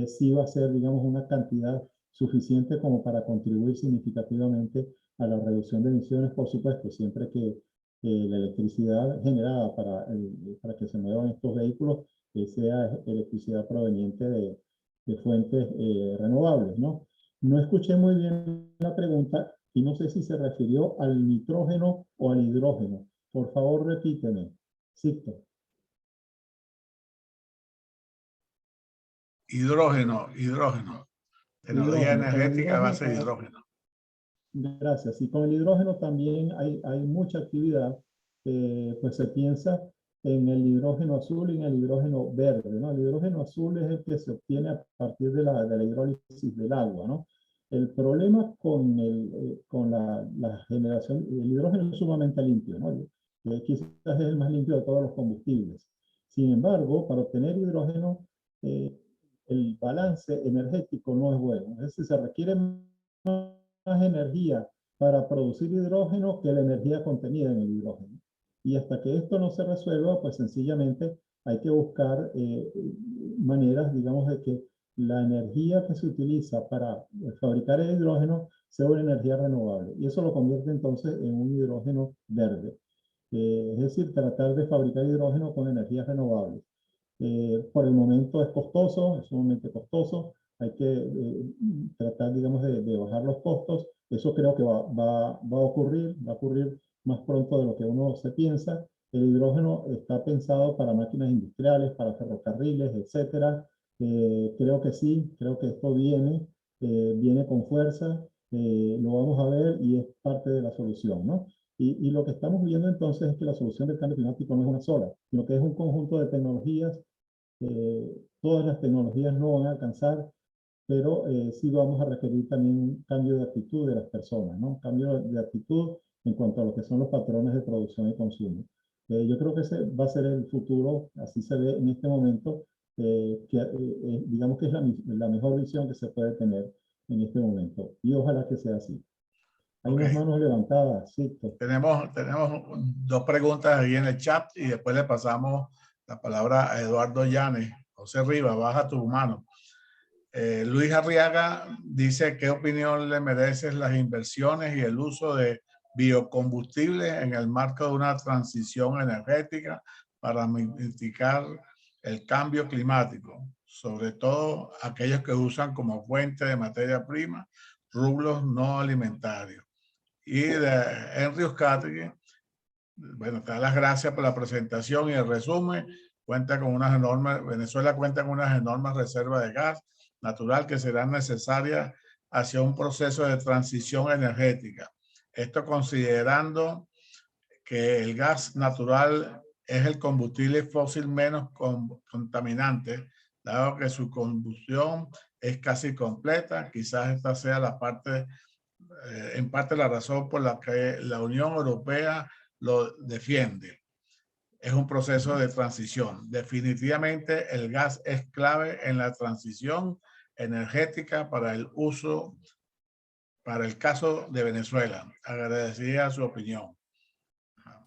sí va a ser, digamos, una cantidad suficiente como para contribuir significativamente a la reducción de emisiones, por supuesto, siempre que la electricidad generada para que se muevan estos vehículos sea electricidad proveniente de fuentes renovables, ¿no? No escuché muy bien la pregunta y no sé si se refirió al nitrógeno o al hidrógeno. Por favor, repíteme. Sixto. Hidrógeno. Tecnología energética a base de hidrógeno, hidrógeno. gracias. Y con el hidrógeno también hay mucha actividad. Pues se piensa en el hidrógeno azul y en el hidrógeno verde, ¿no? El hidrógeno azul es el que se obtiene a partir de la hidrólisis del agua, ¿no? El problema con la generación, el hidrógeno es sumamente limpio, ¿no? Quizás es el más limpio de todos los combustibles. Sin embargo, para obtener hidrógeno, el balance energético no es bueno. Es decir, se requiere más energía para producir hidrógeno que la energía contenida en el hidrógeno. Y hasta que esto no se resuelva, pues sencillamente hay que buscar maneras, digamos, de que la energía que se utiliza para fabricar el hidrógeno sea una energía renovable. Y eso lo convierte entonces en un hidrógeno verde. Es decir, tratar de fabricar hidrógeno con energías renovables. Por el momento es costoso, es sumamente costoso. Hay que tratar, digamos, de bajar los costos. Eso creo que va a ocurrir más pronto de lo que uno se piensa. El hidrógeno está pensado para máquinas industriales, para ferrocarriles, etcétera. Creo que sí, creo que esto viene con fuerza, lo vamos a ver y es parte de la solución, ¿no? Y lo que estamos viendo entonces es que la solución del cambio climático no es una sola, sino que es un conjunto de tecnologías. Todas las tecnologías no van a alcanzar, pero sí vamos a requerir también un cambio de actitud de las personas, ¿no? Un cambio de actitud en cuanto a lo que son los patrones de producción y consumo. Yo creo que ese va a ser el futuro, así se ve en este momento, digamos que es la mejor visión que se puede tener en este momento. Y ojalá que sea así. Hay unas manos levantadas, sí. Tenemos dos preguntas ahí en el chat y después le pasamos la palabra a Eduardo Llanes. José Rivas, baja tu mano. Luis Arriaga dice, ¿qué opinión le merecen las inversiones y el uso de biocombustibles en el marco de una transición energética para mitigar el cambio climático? Sobre todo aquellos que usan como fuente de materia prima rubros no alimentarios. Y de Henry Oscategui, bueno, te da las gracias por la presentación y el resumen. Venezuela cuenta con unas enormes reservas de gas natural que serán necesarias hacia un proceso de transición energética. Esto considerando que el gas natural es el combustible fósil menos contaminante, dado que su combustión es casi completa. Quizás esta sea la parte, en parte la razón por la que la Unión Europea lo defiende. Es un proceso de transición. Definitivamente el gas es clave en la transición energética para el uso, para el caso de Venezuela. Agradecería su opinión.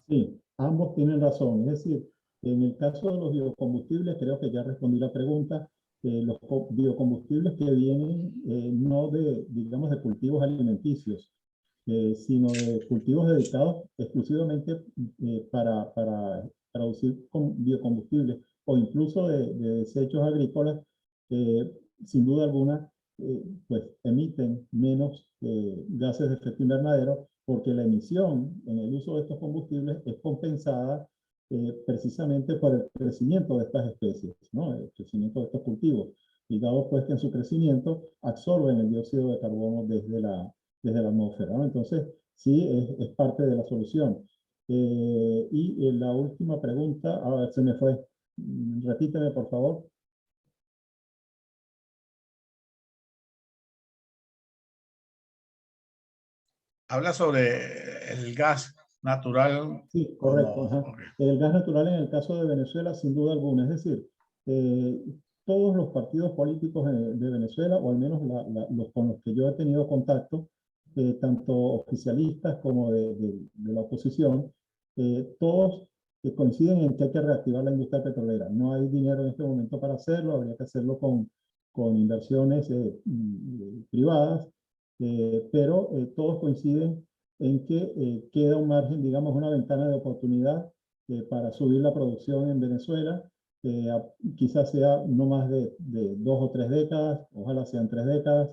Sí, ambos tienen razón. Es decir, en el caso de los biocombustibles, creo que ya respondí la pregunta. Los biocombustibles que vienen no de, digamos, de cultivos alimenticios, sino de cultivos dedicados exclusivamente para producir biocombustibles o incluso de desechos agrícolas, sin duda alguna, pues emiten menos gases de efecto invernadero, porque la emisión en el uso de estos combustibles es compensada precisamente por el crecimiento de estas especies, ¿no? El crecimiento de estos cultivos. Y dado pues que en su crecimiento absorben el dióxido de carbono desde la atmósfera, ¿no? Entonces, sí, es parte de la solución. Y la última pregunta, a ver, se me fue. Repíteme, por favor. Habla sobre el gas natural. Sí, correcto. Okay. El gas natural en el caso de Venezuela, sin duda alguna. Es decir, todos los partidos políticos de Venezuela, o al menos los con los que yo he tenido contacto, tanto oficialistas como de la oposición, todos coinciden en que hay que reactivar la industria petrolera. No hay dinero en este momento para hacerlo, habría que hacerlo con inversiones privadas, pero todos coinciden en que queda un margen, digamos, una ventana de oportunidad para subir la producción en Venezuela. Quizás sea no más de 2 o 3 décadas, ojalá sean 3 décadas,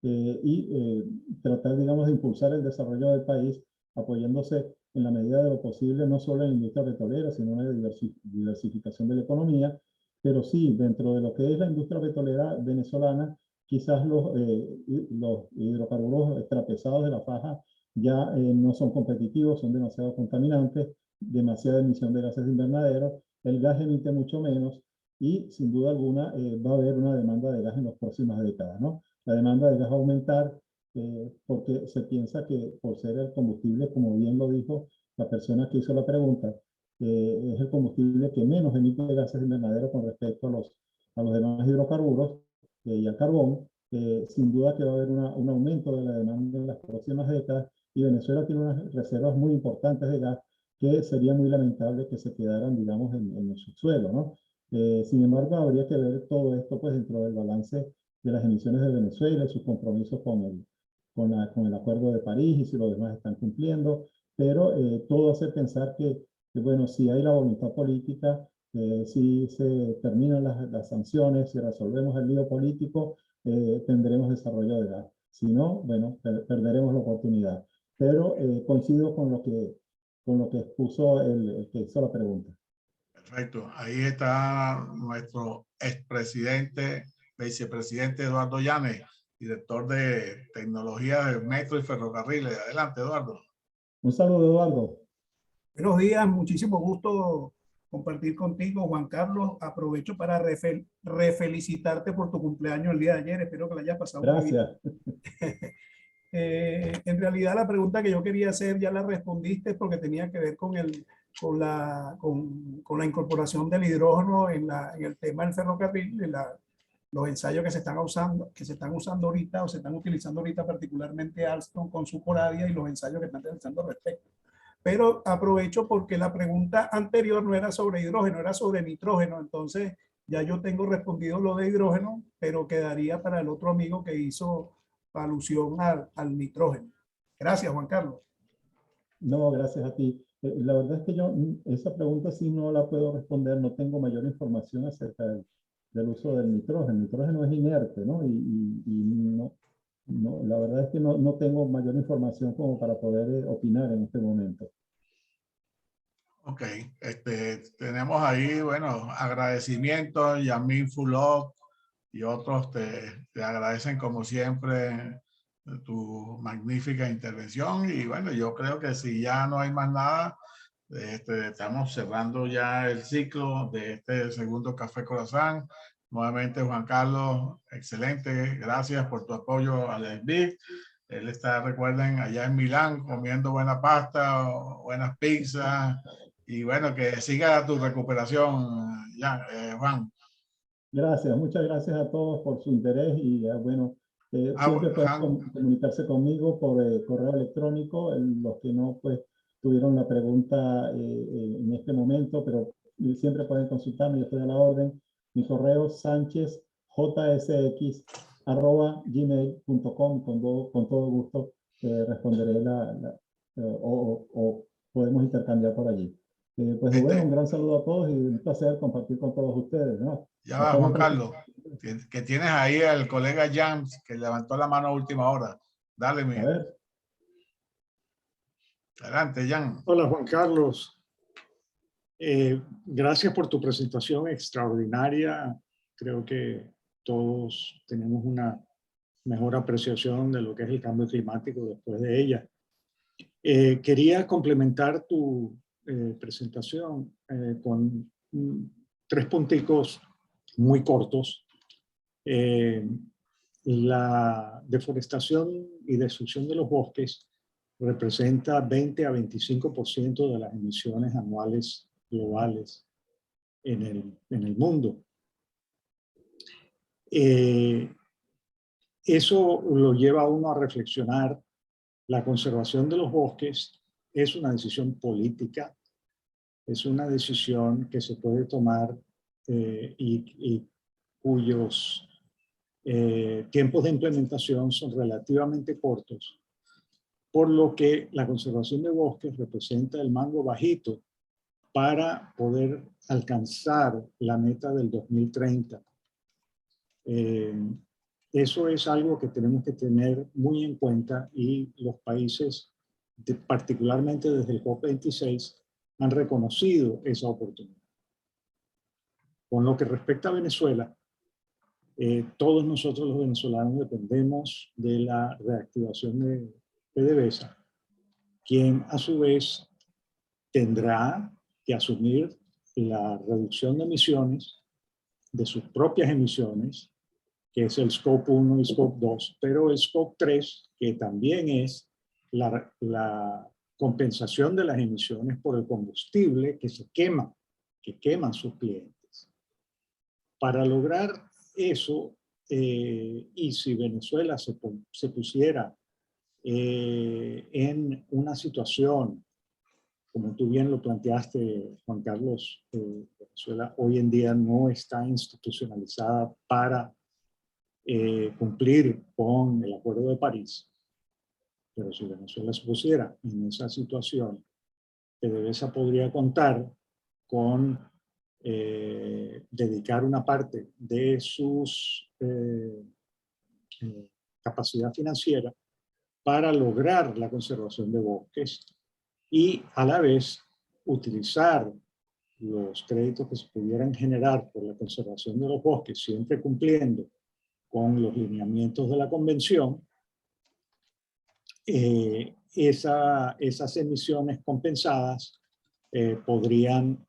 y tratar, digamos, de impulsar el desarrollo del país apoyándose en la medida de lo posible, no solo en la industria petrolera, sino en la diversificación de la economía, pero sí, dentro de lo que es la industria petrolera venezolana, quizás los hidrocarburos extrapesados de la faja ya no son competitivos, son demasiado contaminantes, demasiada emisión de gases de invernadero, el gas emite mucho menos y sin duda alguna va a haber una demanda de gas en las próximas décadas, ¿no? La demanda de gas va a aumentar porque se piensa que por ser el combustible, como bien lo dijo la persona que hizo la pregunta, es el combustible que menos emite gases de invernadero con respecto a los demás hidrocarburos y al carbón. Sin duda que va a haber un aumento de la demanda en las próximas décadas y Venezuela tiene unas reservas muy importantes de gas que sería muy lamentable que se quedaran, digamos, en el subsuelo, ¿no? Sin embargo, habría que ver todo esto pues dentro del balance de las emisiones de Venezuela y sus compromisos con el Acuerdo de París y si los demás están cumpliendo, pero todo hace pensar que, bueno, si hay la voluntad política, si se terminan las sanciones, si resolvemos el lío político, tendremos desarrollo de gas. Si no, bueno, perderemos la oportunidad. Pero coincido con lo que expuso el que hizo la pregunta. Perfecto. Ahí está nuestro expresidente, vicepresidente Eduardo Llanes, director de tecnología de metro y ferrocarriles. Adelante, Eduardo. Un saludo, Eduardo. Buenos días, muchísimo gusto compartir contigo, Juan Carlos. Aprovecho para refelicitarte por tu cumpleaños el día de ayer. Espero que la hayas pasado muy bien. Gracias. En realidad la pregunta que yo quería hacer ya la respondiste porque tenía que ver con la incorporación del hidrógeno en el tema del ferrocarril, los ensayos que se están usando ahorita o se están utilizando ahorita, particularmente Alstom con su Coradia y los ensayos que están realizando al respecto. Pero aprovecho porque la pregunta anterior no era sobre hidrógeno, era sobre nitrógeno. Entonces ya yo tengo respondido lo de hidrógeno, pero quedaría para el otro amigo que hizo alusión al nitrógeno. Gracias, Juan Carlos. No, gracias a ti. La verdad es que yo esa pregunta sí no la puedo responder, no tengo mayor información acerca del uso del nitrógeno. El nitrógeno es inerte, ¿no? Y no, la verdad es que no tengo mayor información como para poder opinar en este momento. Ok, tenemos ahí, bueno, agradecimientos, Yamin Fulop y otros te agradecen como siempre tu magnífica intervención. Y bueno, yo creo que si ya no hay más nada, estamos cerrando ya el ciclo de este segundo Café Croissant. Nuevamente, Juan Carlos, excelente. Gracias por tu apoyo a la SBIC. Él está, recuerden, allá en Milán comiendo buena pasta, buenas pizzas. Y bueno, que siga tu recuperación, ya, Juan. Gracias, muchas gracias a todos por su interés y bueno, siempre pueden comunicarse conmigo por correo electrónico, los que no pues tuvieron la pregunta en este momento, pero siempre pueden consultarme, yo estoy a la orden. Mi correo sanchezjsx@gmail.com, con todo gusto responderé o podemos intercambiar por allí. Pues bueno, un gran saludo a todos y un placer compartir con todos ustedes, ¿no? Ya va, Juan Carlos, que tienes ahí al colega Jams que levantó la mano a última hora. Dale, mi. A ver. Adelante, Jan. Hola, Juan Carlos. Gracias por tu presentación extraordinaria. Creo que todos tenemos una mejor apreciación de lo que es el cambio climático después de ella. Quería complementar tu presentación con 3 punticos muy cortos. La deforestación y destrucción de los bosques representa 20 a 25% de las emisiones anuales globales en el mundo. Eso lo lleva a uno a reflexionar. La conservación de los bosques es una decisión política, es una decisión que se puede tomar y cuyos tiempos de implementación son relativamente cortos, por lo que la conservación de bosques representa el mango bajito para poder alcanzar la meta del 2030. Eso es algo que tenemos que tener muy en cuenta y los países, particularmente desde el COP26, han reconocido esa oportunidad. Con lo que respecta a Venezuela, todos nosotros los venezolanos dependemos de la reactivación de PDVSA, quien a su vez tendrá que asumir la reducción de emisiones, de sus propias emisiones, que es el Scope 1 y Scope 2, pero el Scope 3, que también es la compensación de las emisiones por el combustible que se quema, que queman sus clientes. Para lograr eso, y si Venezuela se pusiera en una situación, como tú bien lo planteaste, Juan Carlos, Venezuela hoy en día no está institucionalizada para cumplir con el Acuerdo de París. Pero si Venezuela se pusiera en esa situación, PDVSA podría contar con dedicar una parte de sus capacidad financiera para lograr la conservación de bosques y a la vez utilizar los créditos que se pudieran generar por la conservación de los bosques, siempre cumpliendo con los lineamientos de la convención, esas emisiones compensadas podrían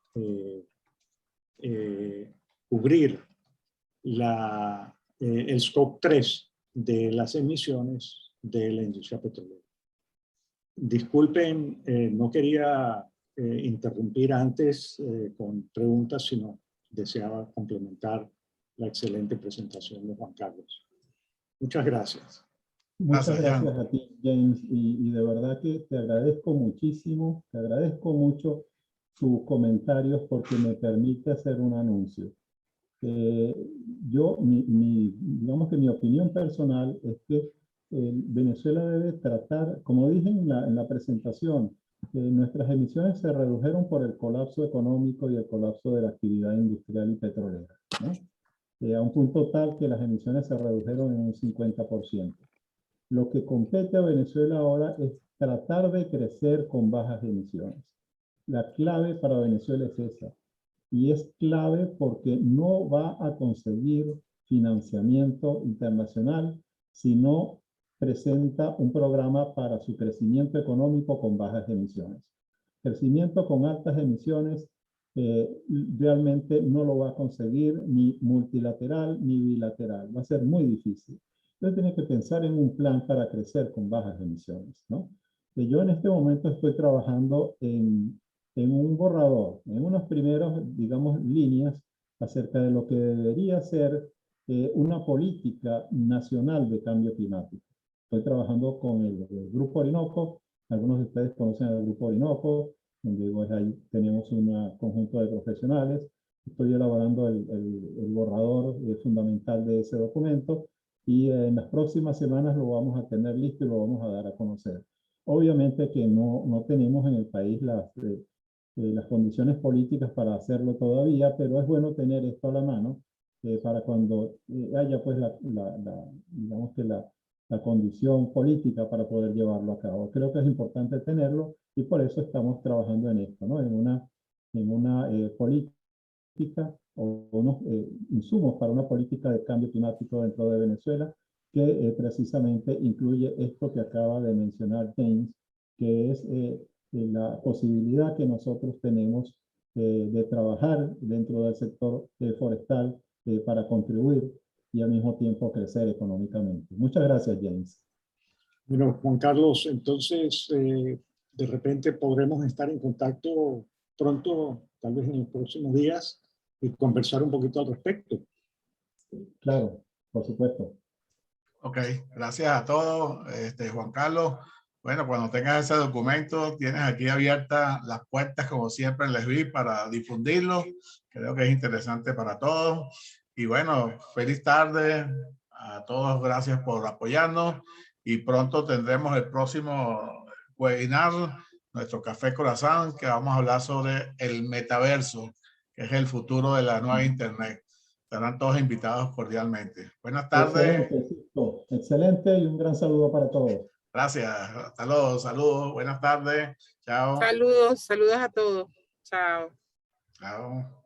cubrir el Scope 3 de las emisiones de la industria petrolera. Disculpen, no quería interrumpir antes con preguntas, sino deseaba complementar la excelente presentación de Juan Carlos. Muchas gracias. Muchas gracias a ti, James, y de verdad que te agradezco muchísimo, te agradezco mucho tus comentarios porque me permite hacer un anuncio. Digamos que mi opinión personal es que Venezuela debe tratar, como dije en la presentación, nuestras emisiones se redujeron por el colapso económico y el colapso de la actividad industrial y petrolera, ¿no? A un punto tal que las emisiones se redujeron en un 50%. Lo que compete a Venezuela ahora es tratar de crecer con bajas emisiones. La clave para Venezuela es esa. Y es clave porque no va a conseguir financiamiento internacional si no presenta un programa para su crecimiento económico con bajas emisiones. Crecimiento con altas emisiones realmente no lo va a conseguir ni multilateral ni bilateral. Va a ser muy difícil. Entonces tiene que pensar en un plan para crecer con bajas emisiones, ¿no? Yo en este momento estoy trabajando en un borrador, en unos primeros, digamos, líneas acerca de lo que debería ser una política nacional de cambio climático. Estoy trabajando con el Grupo Orinoco, algunos de ustedes conocen al Grupo Orinoco, donde pues, ahí tenemos un conjunto de profesionales. Estoy elaborando el borrador fundamental de ese documento y en las próximas semanas lo vamos a tener listo y lo vamos a dar a conocer. Obviamente que no tenemos en el país las condiciones políticas para hacerlo todavía, pero es bueno tener esto a la mano para cuando haya pues digamos que la condición política para poder llevarlo a cabo. Creo que es importante tenerlo y por eso estamos trabajando en esto, ¿no? En una política o unos insumos para una política de cambio climático dentro de Venezuela que precisamente incluye esto que acaba de mencionar James, que es la posibilidad que nosotros tenemos de trabajar dentro del sector forestal para contribuir y al mismo tiempo crecer económicamente. Muchas gracias, James. Bueno, Juan Carlos, entonces de repente podremos estar en contacto pronto, tal vez en los próximos días, y conversar un poquito al respecto. Claro, por supuesto. Ok, gracias a todos, Juan Carlos. Bueno, cuando tengas ese documento, tienes aquí abiertas las puertas, como siempre les vi, para difundirlo. Creo que es interesante para todos. Y bueno, feliz tarde a todos. Gracias por apoyarnos. Y pronto tendremos el próximo webinar, nuestro Café Corazón, que vamos a hablar sobre el metaverso, que es el futuro de la nueva Internet. Estarán todos invitados cordialmente. Buenas tardes. Excelente, excelente y un gran saludo para todos. Gracias. Hasta luego. Saludos. Buenas tardes. Chao. Saludos, saludos a todos. Chao. Chao.